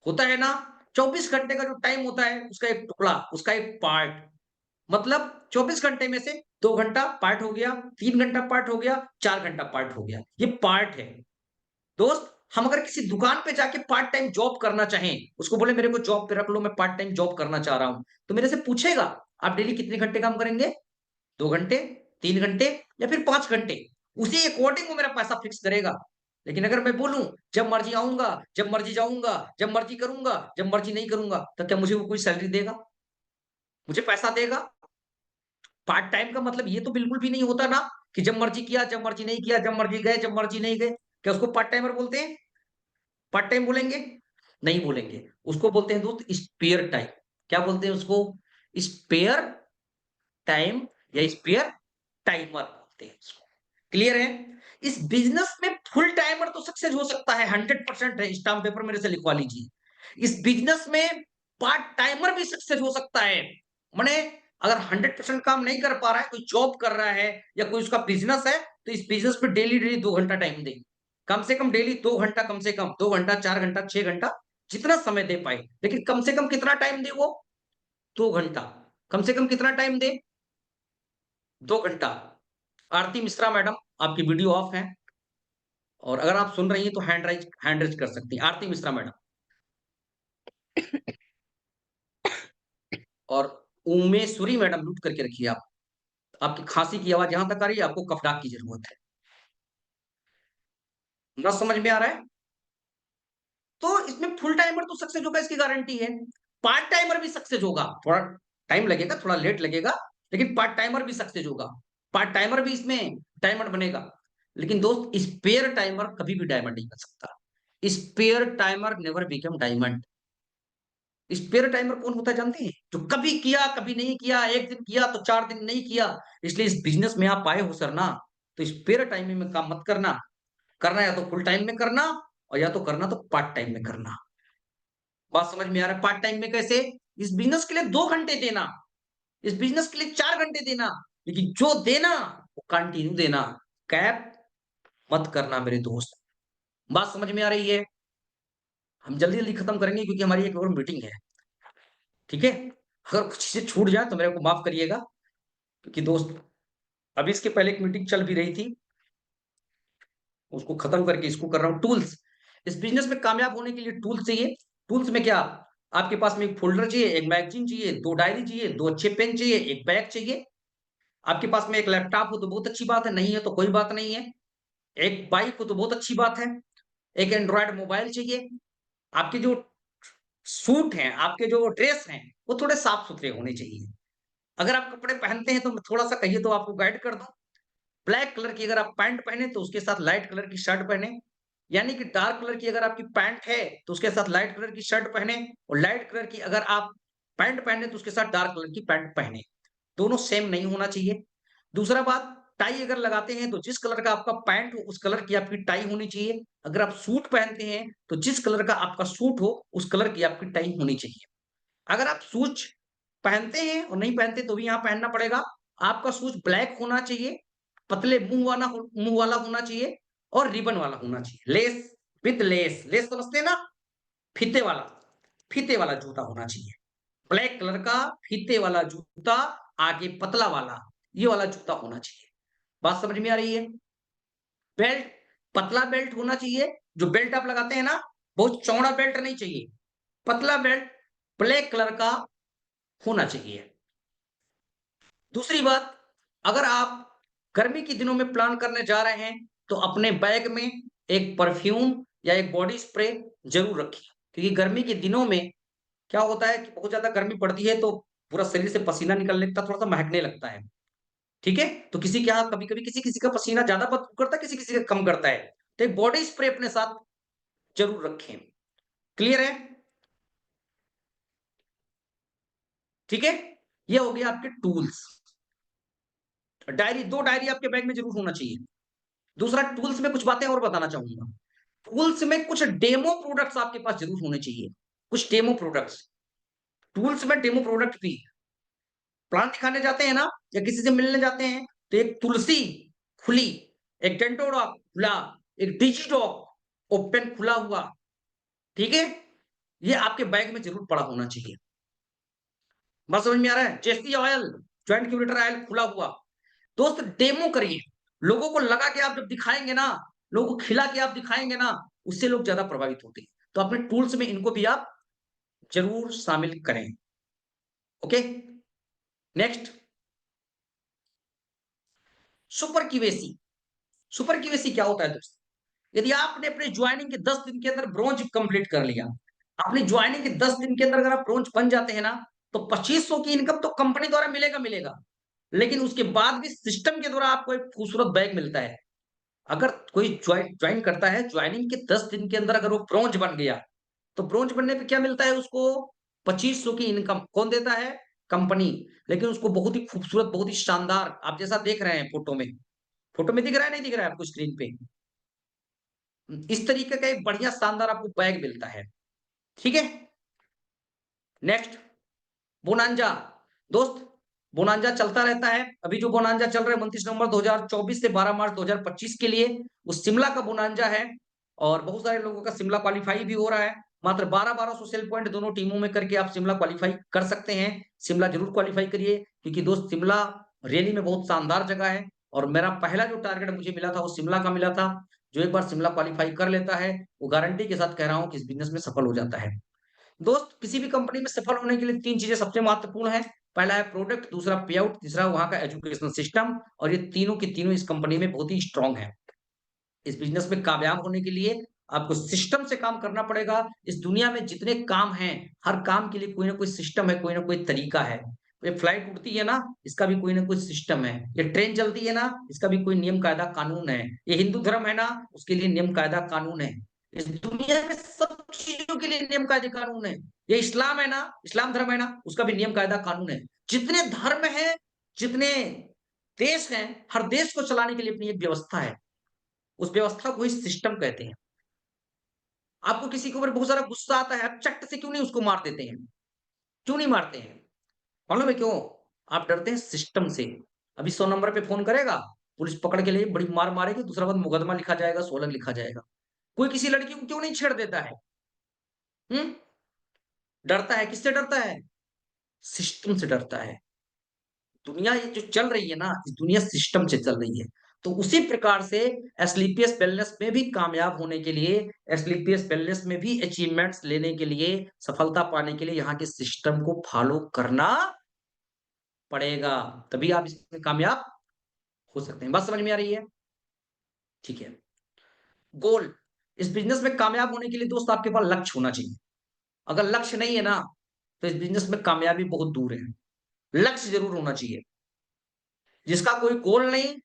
होता है ना। 24 घंटे का जो टाइम होता है उसका एक टुकड़ा, उसका एक पार्ट। मतलब 24 घंटे में से 2 घंटा पार्ट हो गया, 3 घंटा पार्ट हो गया, 4 घंटा पार्ट हो गया, ये पार्ट है। दोस्त, हम अगर किसी दुकान पे जाके पार्ट टाइम जॉब करना चाहें, उसको बोले मेरे को जॉब पे रख लो, मैं पार्ट टाइम जॉब करना चाह रहा हूं, तो मेरे से पूछेगा आप डेली कितने घंटे काम करेंगे? 2 घंटे, 3 घंटे या फिर 5 घंटे? उसी अकॉर्डिंग वो मेरा पैसा फिक्स करेगा। लेकिन अगर मैं बोलूं जब मर्जी आऊंगा, जब मर्जी जाऊंगा, जब मर्जी करूंगा, जब मर्जी नहीं करूंगा, तो क्या मुझे वो कोई सैलरी देगा? मुझे पैसा देगा? पार्ट टाइम का मतलब ये तो बिल्कुल भी नहीं होता ना कि जब मर्जी किया, जब मर्जी नहीं किया, जब मर्जी गए, जब मर्जी नहीं गए। क्या उसको पार्ट टाइमर बोलते हैं? पार्ट टाइम बोलेंगे? नहीं बोलेंगे। उसको बोलते हैं दोस्त स्पेयर टाइम। क्या बोलते हैं उसको? स्पेयर टाइम या स्पेयर टाइमर बोलते हैं उसको। क्लियर है? इस बिजनेस में फुल टाइमर तो सक्सेस हो सकता है, 100% है, स्टाम्प पेपर मेरे से लिखवा लीजिए। इस बिजनेस में पार्ट टाइमर भी सक्सेस हो सकता है। माने अगर 100% काम नहीं कर पा रहा है, कोई जॉब कर रहा है या कोई उसका बिजनेस है, तो इस बिजनेस पे डेली डेली 2 घंटा टाइम दे। कम से कम डेली 2 घंटा, कम से कम 2 घंटा, 4 घंटा, 6 घंटा, जितना समय दे पाए। लेकिन कम से कम कितना टाइम दे वो? 2 घंटा। कम से कम कितना टाइम दे? 2 घंटा। आरती मिश्रा मैडम, आपकी वीडियो ऑफ है और अगर आप सुन रही हैं तो हैंड रेज कर सकती हैं, आरती मिश्रा मैडम। और उमेश्वरी मैडम, म्यूट करके रखिए आप। आपकी खांसी की आवाज यहां तक आ रही है, आपको कफनाक की जरूरत है। ना समझ में आ रहा है? तो इसमें फुल टाइमर तो सक्सेस होगा, इसकी गारंटी है। पार्ट टाइमर भी सक्सेस होगा, थोड़ा टाइम लगेगा, थोड़ा लेट लगेगा, लेकिन पार्ट टाइमर भी सक्सेस होगा। पार्ट टाइमर भी इसमें डायमंड बनेगा। लेकिन दोस्त, स्पेयर टाइमर कभी भी डायमंड नहीं बन सकता। Spare timer never become diamond. Spare timer कौन होता है जानते हैं? जो कभी किया, कभी नहीं किया, एक दिन किया तो 4 दिन नहीं किया। इसलिए इस बिजनेस में आप आए हो सर ना, तो स्पेयर टाइम में काम मत करना। करना या तो फुल टाइम में करना, और या तो करना तो पार्ट टाइम में करना। बात समझ में आ रहा है? पार्ट टाइम में कैसे? इस बिजनेस के लिए 2 घंटे देना, इस बिजनेस के लिए 4 घंटे देना, लेकिन जो देना वो कंटिन्यू देना। कैप मत करना मेरे दोस्त। बात समझ में आ रही है? हम जल्दी जल्दी खत्म करेंगे क्योंकि हमारी एक और मीटिंग है। ठीक है? अगर कुछ चीजें छूट जाए तो मेरे को माफ करिएगा, क्योंकि दोस्त अभी इसके पहले एक मीटिंग चल भी रही थी, उसको खत्म करके इसको कर रहा हूँ। टूल्स, इस बिजनेस में कामयाब होने के लिए टूल्स चाहिए। टूल्स में क्या? आपके पास में एक फोल्डर चाहिए, एक मैगजीन चाहिए, 2 डायरी चाहिए, 2 अच्छे पेन चाहिए, एक बैग चाहिए। आपके पास में एक लैपटॉप हो तो बहुत अच्छी बात है, नहीं है तो कोई बात नहीं है। एक बाइक हो तो बहुत अच्छी बात है। एक एंड्रॉयड मोबाइल चाहिए। आपके जो सूट हैं, आपके जो ड्रेस हैं, वो थोड़े साफ सुथरे होने चाहिए। अगर आप कपड़े पहनते हैं तो थोड़ा सा कहिए तो आपको गाइड कर दूं। ब्लैक कलर की अगर आप पैंट पहने तो उसके साथ लाइट कलर की शर्ट पहने। यानी कि डार्क कलर की अगर आपकी पैंट है तो उसके साथ लाइट कलर की शर्ट पहने, और लाइट कलर की अगर आप पैंट पहने तो उसके साथ डार्क कलर की पैंट पहने। दोनों सेम नहीं होना चाहिए। दूसरा बात, टाई अगर लगाते हैं तो जिस कलर का आपका पैंट हो उस कलर की आपकी टाई होनी चाहिए। अगर आप सूट पहनते हैं तो जिस कलर का आपका सूट हो उस कलर की आपकी टाई होनी चाहिए। अगर आप शूज पहनते हैं और नहीं पहनते तो भी यहाँ पहनना पड़ेगा। आपका शूज ब्लैक होना चाहिए, पतले मुंह वाला होना चाहिए, और रिबन वाला होना चाहिए। लेस, विद लेस, लेस समझते हैं ना? फीते वाला, फीते वाला जूता होना चाहिए। ब्लैक कलर का फीते वाला जूता, आगे पतला वाला, ये वाला जूता होना चाहिए। बात समझ में आ रही है? बेल्ट, पतला बेल्ट होना चाहिए। जो बेल्ट आप लगाते हैं ना, बहुत चौड़ा बेल्ट नहीं चाहिए, पतला बेल्ट ब्लैक कलर का होना चाहिए। दूसरी बात, अगर आप गर्मी के दिनों में प्लान करने जा रहे हैं तो अपने बैग में एक परफ्यूम या एक बॉडी स्प्रे जरूर रखिए, क्योंकि गर्मी के दिनों में क्या होता है कि बहुत ज्यादा गर्मी पड़ती है तो पूरा शरीर से पसीना निकलने लगता है, थोड़ा सा महकने लगता है। ठीक है, तो किसी के यहाँ कभी कभी किसी किसी का पसीना ज्यादा बदबू करता है, किसी किसी का कम करता है। तो एक बॉडी स्प्रे अपने साथ जरूर रखें। क्लियर है? ठीक है, ये हो गया आपके टूल्स। डायरी, 2 डायरी आपके बैग में जरूर होना चाहिए। दूसरा, टूल्स में कुछ बातें और बताना चाहूंगा। टूल्स में कुछ डेमो प्रोडक्ट्स आपके पास जरूर होने चाहिए। कुछ डेमो प्रोडक्ट्स, टूल्स में डेमो प्रोडक्ट भी। प्लांट दिखाने जाते हैं ना, या किसी से मिलने जाते हैं, तो एक तुलसी खुली, एक डेंटोडॉग खुला, एक डिजिडॉग ओपन खुला हुआ, ठीक है, ये आपके बैग में जरूर पड़ा होना चाहिए। बात समझ में आ रहा है? जेसी ऑयल, जॉइंट क्यूरेटर ऑयल खुला हुआ। दोस्त, डेमो करिए, लोगों को लगा के आप जब दिखाएंगे ना, लोगों को खिला के आप दिखाएंगे ना, उससे लोग ज्यादा प्रभावित होते हैं। तो अपने टूल्स में इनको भी आप जरूर शामिल करें। Okay, next, super QAC. Super QAC क्या होता है दोस्त? यदि आपने अपने ज्वाइनिंग के 10 दिन के अंदर ब्रोंज कंप्लीट कर लिया, अपनी ज्वाइनिंग के 10 दिन के अंदर अगर आप ब्रोंज बन जाते हैं ना, तो 2500 की इनकम तो कंपनी द्वारा मिलेगा मिलेगा, लेकिन उसके बाद भी सिस्टम के द्वारा आपको एक खूबसूरत बैग मिलता है। अगर कोई ज्वाइन करता है, ज्वाइनिंग के 10 दिन के अंदर अगर वो ब्रोंज बन गया, तो ब्रोंज बनने पे क्या मिलता है उसको? 2500 की इनकम। कौन देता है? कंपनी। लेकिन उसको बहुत ही खूबसूरत, बहुत ही शानदार, आप जैसा देख रहे हैं फोटो में, फोटो में दिख रहा है, नहीं दिख रहा है आपको स्क्रीन पे? इस तरीके का एक बढ़िया शानदार आपको बैग मिलता है। ठीक है, नेक्स्ट, बोनांजा। दोस्त, बोनांजा चलता रहता है। अभी जो बोनांजा चल रहा है 29 नवंबर 2024 से 12 मार्च 2025 के लिए, वो शिमला का बोनांजा है, और बहुत सारे लोगों का शिमला क्वालिफाई भी हो रहा है। मात्र 1200 सेल पॉइंट दोनों टीमों में करके आप शिमला क्वालिफाई कर सकते हैं। शिमला जरूर क्वालिफाई करिए, क्योंकि दोस्त शिमला रियली में बहुत शानदार जगह है, और मेरा पहला जो टारगेट मुझे मिला था वो शिमला का मिला था। जो एक बार शिमला क्वालिफाई कर लेता है, वो गारंटी के साथ कह रहा हूं कि इस बिजनेस में सफल हो जाता है। दोस्त, किसी भी कंपनी में सफल होने के लिए 3 चीजें सबसे महत्वपूर्ण है। पहला है प्रोडक्ट, दूसरा पे आउट, तीसरा वहां का एजुकेशनल सिस्टम, और ये तीनों की तीनों इस कंपनी में बहुत ही स्ट्रांग है। इस बिजनेस में कामयाब होने के लिए आपको सिस्टम से काम करना पड़ेगा। इस दुनिया में जितने काम हैं, हर काम के लिए कोई ना कोई सिस्टम है, कोई ना कोई तरीका है। ये फ्लाइट उड़ती है ना, इसका भी कोई ना कोई सिस्टम है। ये ट्रेन चलती है ना, इसका भी कोई नियम कायदा कानून है। ये हिंदू धर्म है ना, उसके लिए नियम कायदा कानून है। इस दुनिया में सब चीजों के लिए नियम कायदे कानून है। ये इस्लाम है ना, इस्लाम धर्म है ना, उसका भी नियम कायदा कानून है। जितने धर्म है, जितने देश हैं, हर देश को चलाने के लिए अपनी एक व्यवस्था है। उस व्यवस्था को ही सिस्टम कहते हैं। आपको किसी के ऊपर बहुत सारा गुस्सा आता है, आप चट से क्यों नहीं उसको मार देते हैं? क्यों नहीं मारते हैं? मालूम है क्यों? आप डरते हैं सिस्टम से। अभी 100 नंबर पे फोन करेगा, पुलिस पकड़ के लिए बड़ी मार मारेगी, दूसरा बार मुकदमा लिखा जाएगा, 16 लिखा जाएगा। कोई किसी लड़की को क्यों नहीं छेड़ देता है? हम्म, डरता है। किससे डरता है? सिस्टम से डरता है। दुनिया ये जो चल रही है ना, इस दुनिया सिस्टम से चल रही है। तो उसी प्रकार से एस्क्लेपियस वेलनेस में भी कामयाब होने के लिए, एस्क्लेपियस वेलनेस में भी अचीवमेंट्स लेने के लिए, सफलता पाने के लिए यहाँ के सिस्टम को फॉलो करना पड़ेगा। तभी आप इसमें कामयाब हो सकते हैं। बात समझ में आ रही है? ठीक है, गोल। इस बिजनेस में कामयाब होने के लिए दोस्त आपके पास लक्ष्य होना चाहिए। अगर लक्ष्य नहीं है ना, तो इस बिजनेस में कामयाबी बहुत दूर है। लक्ष्य जरूर होना चाहिए। जिसका कोई गोल नहीं,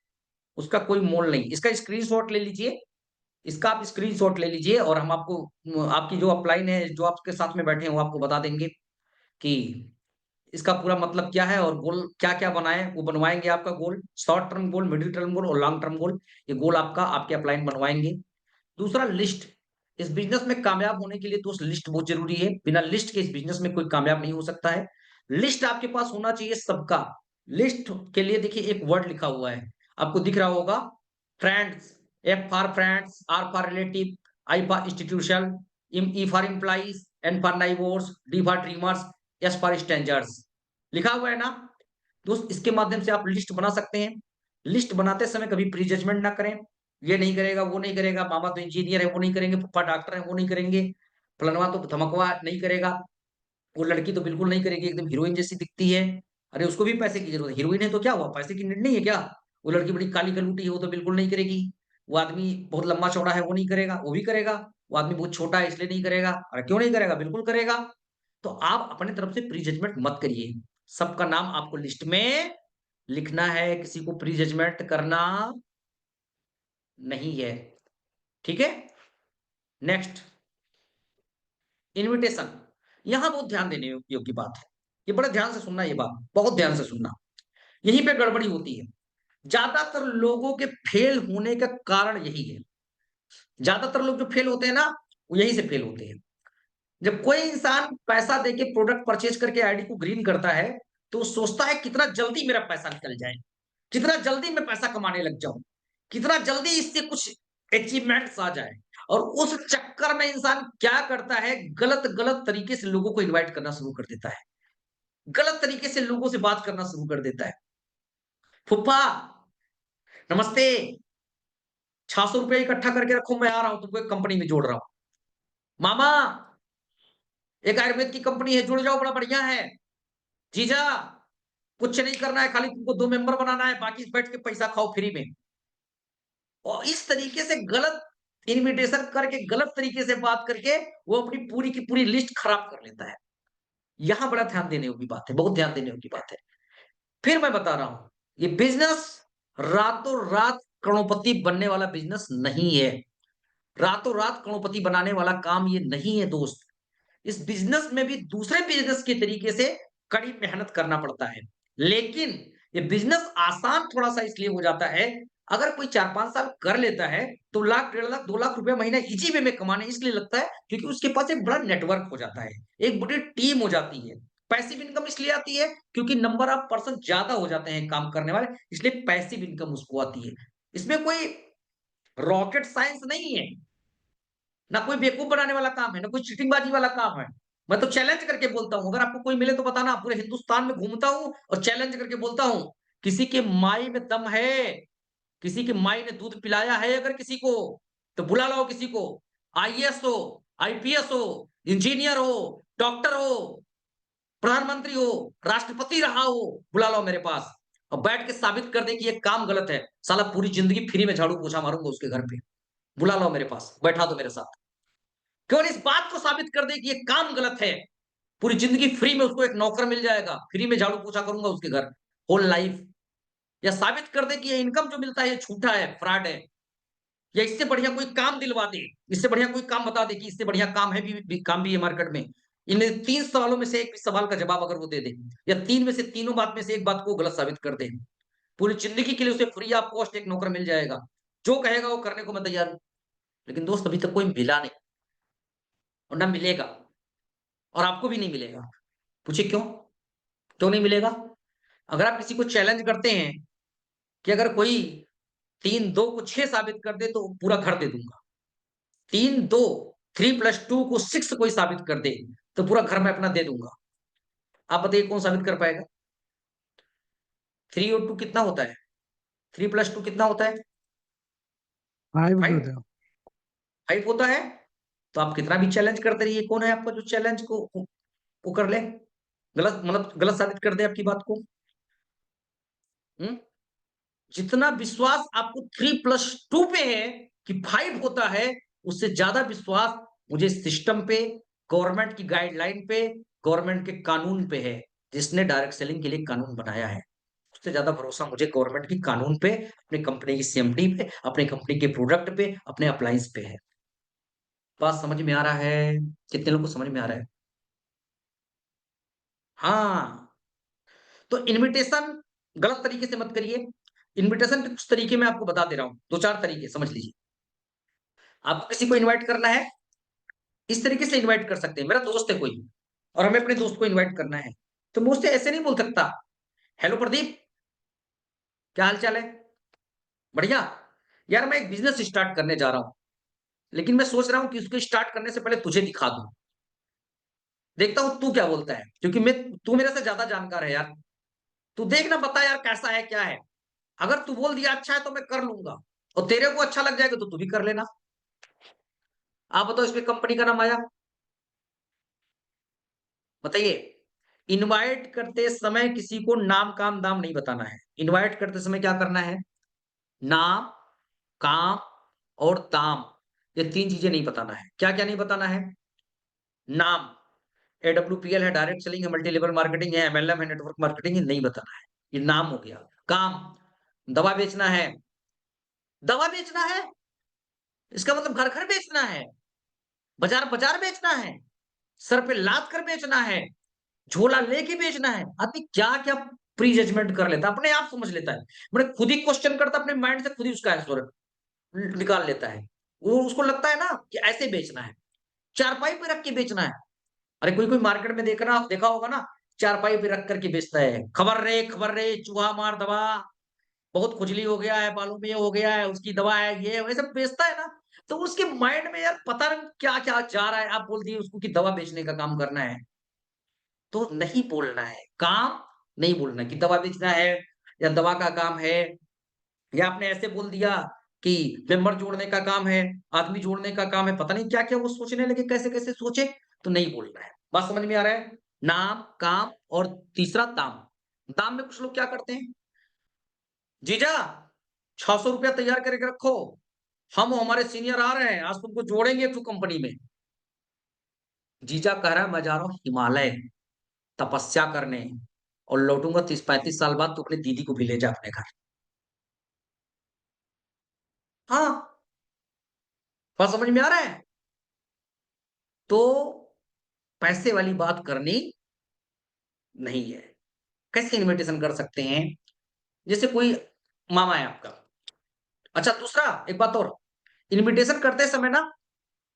उसका कोई मोल नहीं। इसका स्क्रीनशॉट ले लीजिए, इसका आप स्क्रीनशॉट ले लीजिए, और हम आपको आपकी जो अपलाइन है, जो आपके साथ में बैठे हैं, वो आपको बता देंगे कि इसका पूरा मतलब क्या है, और गोल क्या-क्या बनाएँ, वो बनवाएँगे आपका goal. Short term goal, middle term goal और लॉन्ग टर्म गोल, ये गोल आपका आपके अपलाइन बनवाएँगे। दूसरा, लिस्ट। इस बिज़नेस में कामयाब होने के लिए दोस्त लिस्ट बहुत ज़रूरी है। बिना लिस्ट के इस बिज़नेस में कोई कामयाब नहीं हो सकता है। लिस्ट आपके पास होना चाहिए सबका। लिस्ट के लिए देखिए एक वर्ड लिखा हुआ है, आपको दिख रहा होगा, friends. F for friends, R for relative, I for institution, E for employees, N for neighbours, D for dreamers, S for strangers. लिखा हुआ है ना? दोस्त, इसके माध्यम से आप लिस्ट बना सकते हैं। लिस्ट बनाते समय कभी प्रीजजमेंट ना करें। ये नहीं करेगा, वो नहीं करेगा, मामा तो इंजीनियर है, वो नहीं करेंगे, पप्पा डॉक्टर है, वो नहीं करेंगे, फलाना तो धमकवा नहीं करेगा, वो लड़की तो बिल्कुल नहीं करेगी, एकदम हीरोइन जैसी दिखती है। अरे उसको भी पैसे की जरूरत है, हीरोइन है तो क्या हुआ, पैसे की नीड नहीं है क्या? वो लड़की बड़ी काली कलूटी है, वो तो बिल्कुल नहीं करेगी। वो आदमी बहुत लंबा चौड़ा है, वो नहीं करेगा, वो भी करेगा। वो आदमी बहुत छोटा है इसलिए नहीं करेगा। अरे क्यों नहीं करेगा? बिल्कुल करेगा। तो आप अपने तरफ से प्री जजमेंट मत करिए। सबका नाम आपको लिस्ट में लिखना है, किसी को प्री जजमेंट करना नहीं है। ठीक है? Next, invitation. यहां बहुत ध्यान देने योग्य बात है। ये बड़े ध्यान से सुनना, ये बात बहुत ध्यान से सुनना। यहीं पे गड़बड़ी होती है। ज्यादातर लोगों के फेल होने का कारण यही है। ज्यादातर लोग जो फेल होते हैं ना, वो यहीं से फेल होते हैं। जब कोई इंसान पैसा देके प्रोडक्ट परचेज करके आईडी को ग्रीन करता है, तो वो सोचता है कितना जल्दी मेरा पैसा निकल जाए, कितना जल्दी मैं पैसा कमाने लग जाऊं, कितना जल्दी इससे कुछ अचीवमेंट्स आ जाए। और उस चक्कर में इंसान क्या करता है, गलत गलत तरीके से लोगों को इनवाइट करना शुरू कर देता है, गलत तरीके से लोगों से बात करना शुरू कर देता है। फुप्पा नमस्ते, 600 रुपये इकट्ठा करके रखो, मैं आ रहा हूं, तुमको एक कंपनी में जोड़ रहा हूं। मामा, एक आयुर्वेद की कंपनी है, जुड़ जाओ, बड़ा बढ़िया है। जीजा, कुछ नहीं करना है, खाली तुमको 2 मेंबर बनाना है, बाकी बैठ के पैसा खाओ फ्री में। और इस तरीके से गलत इनविटेशन करके, गलत तरीके से बात करके वो अपनी पूरी की पूरी लिस्ट खराब कर लेता है। यहां बड़ा ध्यान देने की बात है, बहुत ध्यान देने की बात है। फिर मैं बता रहा हूं, ये बिजनेस रातों रात करोड़पति बनने वाला बिजनेस नहीं है। रातों रात करोड़पति बनाने वाला काम ये नहीं है दोस्त। इस बिजनेस में भी दूसरे बिजनेस के तरीके से कड़ी मेहनत करना पड़ता है। लेकिन ये बिजनेस आसान थोड़ा सा इसलिए हो जाता है, अगर कोई 4-5 साल कर लेता है तो लाख, 1.5 लाख, 2 लाख रुपया महीना इजी वे में कमाने इसलिए लगता है क्योंकि उसके पास एक बड़ा नेटवर्क हो जाता है, एक बड़ी टीम हो जाती है। पैसिव इनकम इसलिए आती है क्योंकि नंबर ऑफ पर्सन ज्यादा हो जाते हैं काम करने वाले, इसलिए पैसिव इनकम उसको आती है। इसमें कोई रॉकेट साइंस नहीं है, ना कोई बेवकूफ बनाने वाला काम है, ना कोई चीटिंगबाजी वाला काम है। मैं तो चैलेंज करके बोलता हूं, अगर आपको कोई मिले तो बताना। पूरे हिंदुस्तान में घूमता हूं और चैलेंज करके बोलता हूं, किसी के माई में दम है, किसी की माई ने दूध पिलाया है अगर किसी को, तो बुला लाओ किसी को। आईएएस हो, आईपीएस हो, इंजीनियर हो, डॉक्टर हो, प्रधानमंत्री हो, राष्ट्रपति रहा हो, बुला लाओ मेरे पास और बैठ के साबित कर दे कि ये काम गलत है। साला पूरी जिंदगी फ्री में झाड़ू पोछा मारूंगा उसके घर पे। बुला लाओ मेरे पास, बैठा दो मेरे साथ, केवल इस बात को साबित कर दे कि ये काम गलत है। पूरी जिंदगी फ्री में उसको एक नौकर मिल जाएगा, फ्री में झाड़ू पोछा करूंगा उसके घर होल लाइफ। या साबित कर दे कि ये इनकम जो मिलता है ये झूठा है, फ्रॉड है। या इससे बढ़िया कोई काम दिलवा दे, इससे बढ़िया कोई काम बता दे कि इससे बढ़िया काम है भी काम भी है मार्केट में। इन 3 सवालों में से एक भी सवाल का जवाब अगर वो दे दे, या 3 में से तीनों बात में से एक बात को गलत साबित कर दे, पूरी जिंदगी के लिए उसे फ्री ऑफ कॉस्ट एक नौकर मिल जाएगा। जो कहेगा वो करने को मैं तैयार हूं। लेकिन दोस्त अभी तक कोई मिला नहीं और ना मिलेगा, और आपको भी नहीं मिलेगा। पूछिए क्यों? क्यों नहीं मिलेगा? अगर आप किसी को चैलेंज करते हैं कि अगर कोई 3-2 को 6 साबित कर दे तो पूरा घर दे दूंगा, 3-2, 3+2 को 6 कोई साबित कर दे तो पूरा घर मैं अपना दे दूंगा। आप बताइए कौन साबित कर पाएगा? 3 और 2 कितना होता है? 3+2 कितना होता है? 5 5? होता है। 5 होता है। तो आप कितना भी चैलेंज करते रहिए, कौन है आपका जो चैलेंज को कर ले, गलत मतलब गलत साबित कर दे आपकी बात को। हम्म? जितना विश्वास आपको 3+2 पे है कि 5 होता है, उससे ज्यादा विश्वास मुझे सिस्टम पे, गवर्नमेंट की गाइडलाइन पे, गवर्नमेंट के कानून पे है, जिसने डायरेक्ट सेलिंग के लिए कानून बनाया है। उससे ज्यादा भरोसा मुझे गवर्नमेंट की कानून पे, अपनी कंपनी की सीएमडी पे, अपनी कंपनी के प्रोडक्ट पे, अपने अप्लायंस पे है। बात समझ में आ रहा है? कितने लोग को समझ में आ रहा है? हाँ। तो इनविटेशन गलत तरीके से मत करिए। इनविटेशन के कुछ तरीके मैं आपको बता दे रहा हूं, 2-4 तरीके समझ लीजिए। आपको किसी को इनवाइट करना है, इस तरीके से इनवाइट कर सकते हैं। मेरा दोस्त है कोई और हमें अपने दोस्त को इनवाइट करना है, तो मैं उससे ऐसे नहीं बोल सकता, हेलो प्रदीप, क्या हाल चाल है? बढ़िया। यार मैं एक बिजनेस स्टार्ट करने जा रहा हूं, लेकिन मैं सोच रहा हूं कि उसको स्टार्ट करने से पहले तुझे दिखा दूं, देखता हूं तू क्या बोलता है, क्योंकि मैं तू मेरे से ज्यादा जानकार है यार। तू देख ना, बता यार कैसा है क्या है। अगर तू बोल दिया अच्छा है तो मैं कर लूंगा, और तेरे को अच्छा लग जाएगा तो तू भी कर लेना। आप बताओ इसमें कंपनी का नाम आया? बताइए। इनवाइट करते समय किसी को नाम काम दाम नहीं बताना है। इनवाइट करते समय क्या करना है? नाम, काम और दाम, ये 3 चीजें नहीं बताना है। क्या क्या नहीं बताना है? नाम, AWPL है, डायरेक्ट सेलिंग है, मल्टी लेवल मार्केटिंग है, MLM है, नेटवर्क मार्केटिंग है, नहीं बताना है। ये नाम हो गया। काम, दवा बेचना है, दवा बेचना है, इसका मतलब घर घर बेचना है, बाजार बाजार बेचना है, सर पे लाद कर बेचना है, झोला लेके बेचना है। आदमी क्या क्या प्री जजमेंट कर लेता है, अपने आप समझ लेता है, मैंने खुद ही क्वेश्चन करता है, अपने माइंड से खुद ही उसका आंसर निकाल लेता है। वो उसको लगता है ना कि ऐसे बेचना है, चारपाई पे रख के बेचना है। अरे कोई कोई मार्केट में देखा होगा ना, चारपाई पे रख करके बेचता है, खबर रे चूहा मार दवा, बहुत खुजली हो गया है, बालों में ये हो गया है, उसकी दवा है, ये वैसे बेचता है ना। तो उसके माइंड में यार पता नहीं क्या क्या जा रहा है। आप बोल दिए उसको कि दवा बेचने का काम करना है, तो नहीं बोलना है, काम नहीं बोलना है कि दवा बेचना है या दवा का काम है, या आपने ऐसे बोल दिया कि मेंबर जोड़ने का काम है, आदमी जोड़ने का काम है, पता नहीं क्या-क्या वो सोचने लगे, कैसे-कैसे सोचे, तो नहीं बोलना है। बात समझ में आ रहा है? नाम, काम और तीसरा दाम। दाम में कुछ लोग क्या करते हैं, जीजा ₹600 तैयार करके रखो, हम हमारे सीनियर आ रहे हैं, आज तुमको जोड़ेंगे एक ठो कंपनी में। जीजा कह रहा है मैं जा रहा हूँ हिमालय तपस्या करने और लौटूंगा 30-35 साल बाद, तो अपनी दीदी को भी ले जा अपने घर। हाँ, बात समझ में आ रहा है? तो पैसे वाली बात करनी नहीं है। कैसे इन्विटेशन कर सकते हैं? जैसे कोई मामा है आपका। अच्छा दूसरा एक बात और, इन्विटेशन करते समय ना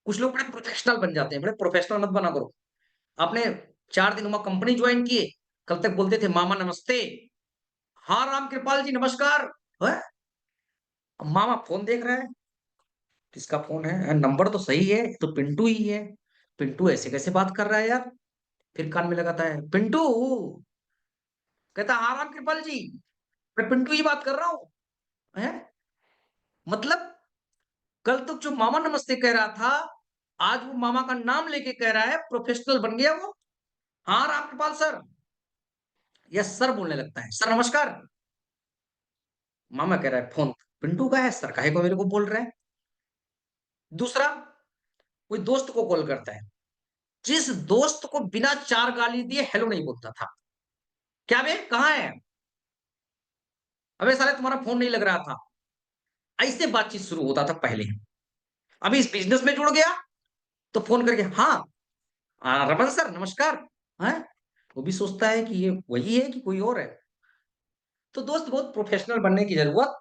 कुछ लोग बड़े प्रोफेशनल बन जाते हैं, बड़े प्रोफेशनल मत बना करो। आपने 4 दिन वहाँ कंपनी जॉइन किए, कल तक बोलते थे मामा नमस्ते, हाँ राम कृपाल जी नमस्कार, हैं? अब मामा फ़ोन देख रहा है, किसका फ़ोन है? नंबर तो सही है, ये तो पिंटू ही है। पिंटू ऐसे कैसे बात कर रहा है यार? फिर कान में लगाता है, पिंटू, कहता हाँ राम कृपाल जी, मैं पिंटू ही बात कर रहा हूँ, हैं? मतलब कल तक जो मामा नमस्ते कह रहा था, आज वो मामा का नाम लेके कह रहा है, प्रोफेशनल बन गया वो। हाँ रामकृपाल सर, या सर बोलने लगता है, सर नमस्कार। मामा कह रहा है फोन पिंटू का है, सर काहे को मेरे को बोल रहा है। दूसरा, कोई दोस्त को कॉल करता है, जिस दोस्त को बिना 4 गाली दिए हेलो नहीं बोलता था, क्या बे कहाँ है, अबे साले तुम्हारा फोन नहीं लग रहा था, ऐसे बातचीत शुरू होता था पहले। अभी इस बिजनेस में जुड़ गया तो फोन करके हाँ, रमन सर नमस्कार, है, वो भी सोचता है कि ये वही है कि कोई और है। तो दोस्त बहुत प्रोफेशनल बनने की जरूरत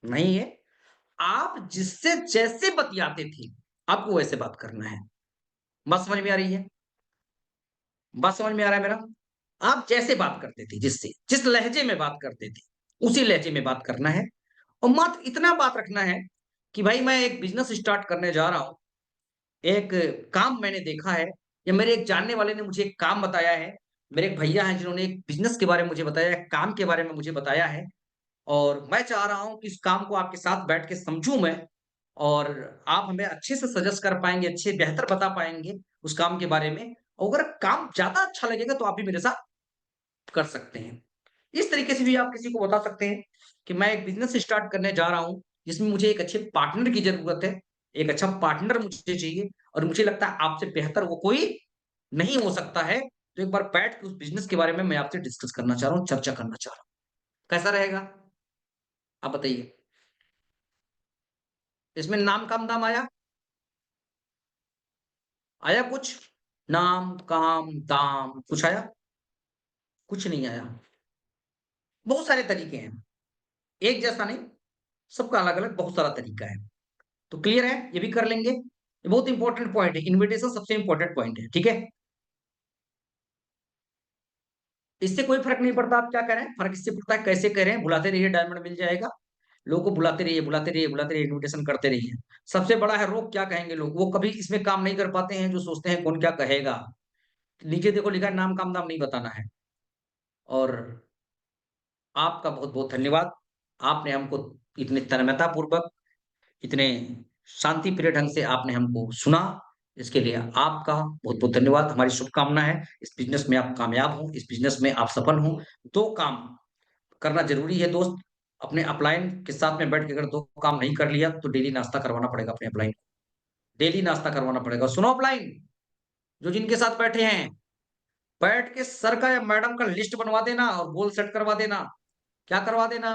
नहीं है। आप जिससे जैसे बतियाते थे, आपको वैसे बात करना है। बात समझ में आ रही है? बात समझ में आ रहा है मेरा? आप जैसे बात करते थे, जिससे जिस लहजे में बात करते थे, उसी लहजे में बात करना है। और मात्र इतना बात रखना है कि भाई मैं एक बिजनेस स्टार्ट करने जा रहा हूं, एक काम मैंने देखा है, या मेरे एक जानने वाले ने मुझे एक काम बताया है, मेरे एक भैया हैं जिन्होंने एक बिजनेस के बारे में मुझे बताया है, काम के बारे में मुझे बताया है, और मैं चाह रहा हूँ कि इस काम को आपके साथ बैठ के समझूँ मैं, और आप हमें अच्छे से सजेस्ट कर पाएँगे, अच्छे बेहतर बता पाएँगे उस काम के बारे में। और अगर काम ज़्यादा अच्छा लगेगा तो आप भी मेरे साथ कर सकते हैं। इस तरीके से भी आप किसी को बता सकते हैं कि मैं एक बिज़नेस स्टार्ट करने जा रहा हूँ, जिसमें मुझे एक अच्छे पार्टनर की ज़रूरत है। एक अच्छा पार्टनर मुझे चाहिए और मुझे लगता है आपसे बेहतर वो कोई नहीं हो सकता है। तो एक बार बैठ के उस बिज़नेस के बारे में मैं आपसे डिस्कस करना चाह रहा हूँ, चर्चा करना चाह रहा हूँ। कैसा रहेगा? आप बताइए। इसमें नाम काम दाम आया? आया कुछ? नाम, काम, दाम कुछ आया? कुछ नहीं आया। बहुत सारे तरीके हैं। एक जैसा नहीं, सबका अलग-अलग बहुत सारा तरीका है। तो क्लियर है? ये भी कर लेंगे। ये बहुत इंपोर्टेंट पॉइंट है। इन्विटेशन सबसे इंपोर्टेंट पॉइंट है, ठीक है? इससे कोई फ़र्क नहीं पड़ता आप क्या कह रहे हैं, फ़र्क इससे पड़ता है कैसे कह रहे हैं, बुलाते रहिए डायमंड मिल जाएगा। लोगों को बुलाते रहिए, बुलाते रहिए, बुलाते रहिए, इन्विटेशन करते रहिए। सबसे बड़ा है रोक क्या कहेंगे लोग, वो कभी इसमें काम नहीं कर पाते हैं जो सोचते हैं कौन क्या कहेगा। नीचे देखो लिखा है नाम, काम, दाम नहीं बताना है। और आपका बहुत-बहुत धन्यवाद। आपने हमको इतने तन्मयतापूर्वक, इतने शांतिप्रिय ढंग से आपने हमको सुना। इसके लिए आपका बहुत-बहुत धन्यवाद। हमारी शुभकामना है, इस बिज़नेस में आप कामयाब हों, इस बिज़नेस में आप सफल हों। 2 काम करना ज़रूरी है दोस्त। अपने अपलाइन के साथ में बैठ के अगर 2 काम नहीं कर लिया, तो डेली नाश्ता करवाना पड़ेगा अपने अपलाइन को। डेली नाश्ता करवाना पड़ेगा। सुनो अपलाइन, जो जिनके साथ बैठे हैं, बैठ के सर का या मैडम का लिस्ट बनवा देना और गोल सेट करवा देना। क्या करवा देना?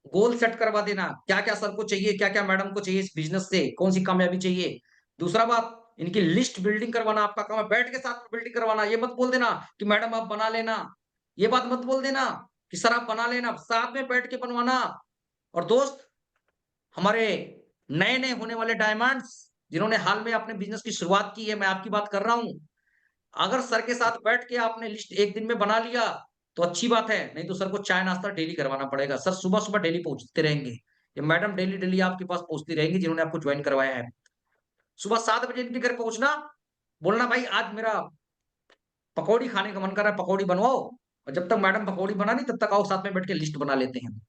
गोल सेट करवा देना। क्या-क्या सर को चाहिए, क्या-क्या मैडम को चाहिए इस बिज़नेस से, कौन-सी कामयाबी चाहिए। दूसरा बात, इनकी लिस्ट बिल्डिंग करवाना आपका काम है, बैठ के साथ में बिल्डिंग करवाना। ये मत बोल देना कि मैडम आप बना लेना, ये बात मत बोल देना कि सर आप बना लेना, साथ में बैठ के बनवाना। और दोस्त, हमारे नए-नए होने वाले डायमंड्स, जिन्होंने हाल में अपने बिज़नेस की शुरुआत की है, मैं आपकी बात कर रहा हूँ। अगर सर के साथ बैठ के आपने लिस्ट 1 दिन में बना लिया, तो अच्छी बात है, नहीं तो सर को चाय नाश्ता डेली करवाना पड़ेगा। सर सुबह-सुबह डेली पहुँचते रहेंगे। ये मैडम डेली-डेली आपके पास पहुँचती रहेंगी जिन्होंने आपको जॉइन करवाया है। सुबह 7 बजे इनके घर पहुँचना, बोलना भाई आज मेरा पकौड़ी खाने का मन कर रहा है, पकौड़ी बनवाओ। और जब तक मैडम पकौड़ी बना नहीं तब तक आओ साथ में बैठ के लिस्ट बना लेते हैं।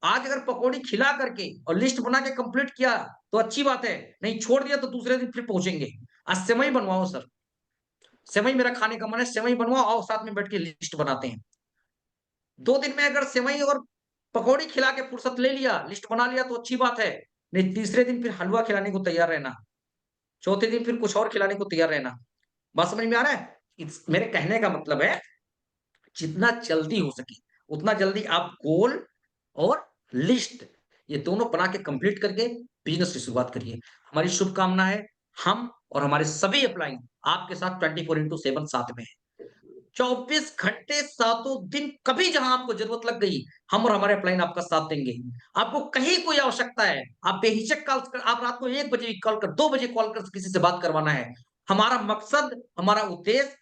आज अगर पकौड़ी खिला करके और लिस्ट बना के कंप्लीट किया, तो अच्छी बात है, नहीं छोड़ दिया तो दूसरे दिन फिर पहुँचेंगे। आज सेवई बनवाओ सर, सेवई मेरा खाने का मन है, सेवई बनवाओ, आओ साथ में बैठ के लिस्ट बनाते हैं। 2 दिन में अगर सेवई और पकौड़ी खिला के फुर्सत ले लिया, लिस्ट बना लिया तो अच्छी बात है। नहीं तीसरे दिन फिर हलवा खिलाने को तैयार रहना, चौथे दिन फिर कुछ और खिलाने को तैयार रहना। बात समझ में आ रहा है? मेरे कहने का मतलब है, जितना जल्दी हो सके, उतना जल्दी आप गोल और लिस्ट ये दोनों बना के कंप्लीट करके बिज़नेस की शुरुआत करिए। हमारी शुभकामना है, हम और हमारे सभी अपलाइन आपके साथ 24/7 साथ में हैं। 24 घंटे सातों दिन कभी जहां आपको जरूरत लग गई, हम और हमारे अपलाइन आपका साथ देंगे। आपको कहीं कोई आवश्यकता है, आप बेहिचक कॉल कर, आप रात को 1 बजे भी कॉल कर, 2 बजे कॉल कर किसी से बात करवाना है। हमारा मकसद, हमारा उद्देश्य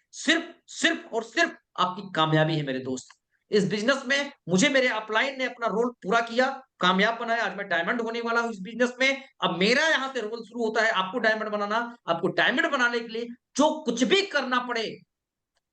सिर्फ और सिर्फ आपकी कामयाबी है मेरे दोस्त। इस बिज़नेस में मुझे मेरे अपलाइन ने अपना रोल पूरा किया, कामयाब बनाया। आज मैं डायमंड होने वाला हूँ इस बिज़नेस में। अब मेरा यहाँ से रोल शुरू होता है आपको डायमंड बनाना। आपको डायमंड बनाने के लिए जो कुछ भी करना पड़े,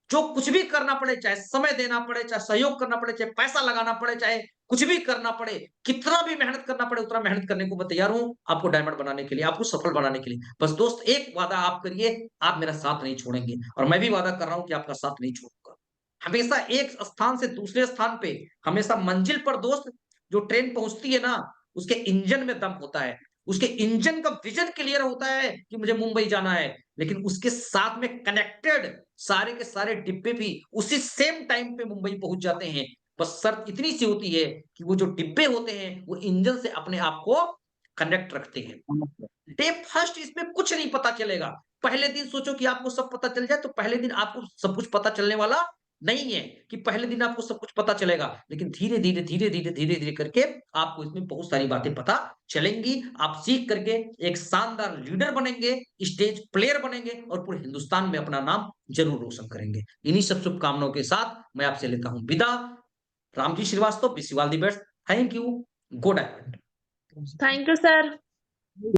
जो कुछ भी करना पड़े, चाहे समय देना पड़े, चाहे सहयोग करना पड़े, चाहे पैसा लगाना पड़े, चाहे कुछ भी करना पड़े, कितना भी मेहनत करना पड़े, उतना मेहनत करने को मैं तैयार हूँ, आपको डायमंड बनाने के लिए, आपको सफल बनाने के लिए। बस दोस्त एक वादा आप करिए, आप मेरा साथ नहीं छोड़ेंगे और मैं भी वादा कर रहा हूँ कि आपका साथ नहीं छोड़ूँगा। हमेशा एक स्थान से दूसरे स्थान पे, हमेशा मंजिल पर दोस्त, जो ट्रेन पहुँचती है ना, उसके इंजन में दम होता है। उसके इंजन का विज़न क्लियर होता है कि मुझे मुंबई जाना है, लेकिन उसके साथ में कनेक्टेड सारे के सारे डिब्बे भी उसी सेम टाइम पे मुंबई पहुंच जाते हैं। बस शर्त इतनी सी होती है कि वो जो डिब्बे होते हैं वो इंजन से अपने आप को कनेक्ट रखते हैं। डे फर्स्ट इसमें कुछ नहीं पता चलेगा। पहले दिन सोचो कि आपको सब पता चल जाए, तो पहले दिन आपको सब कुछ पता चलने वाला नहीं है कि पहले दिन आपको सब कुछ पता चलेगा। लेकिन धीरे-धीरे, धीरे-धीरे, धीरे-धीरे करके आपको इसमें बहुत सारी बातें पता चलेंगी। आप सीख करके एक शानदार लीडर बनेंगे, स्टेज प्लेयर बनेंगे और पूरे हिंदुस्तान में अपना नाम ज़रूर रोशन करेंगे। इन्हीं सब शुभकामनाओं के साथ मैं आपसे लेता हूँ विदा। Ramji Shrivastava, wish you all the best. Thank you. Go diamond. Thank you sir.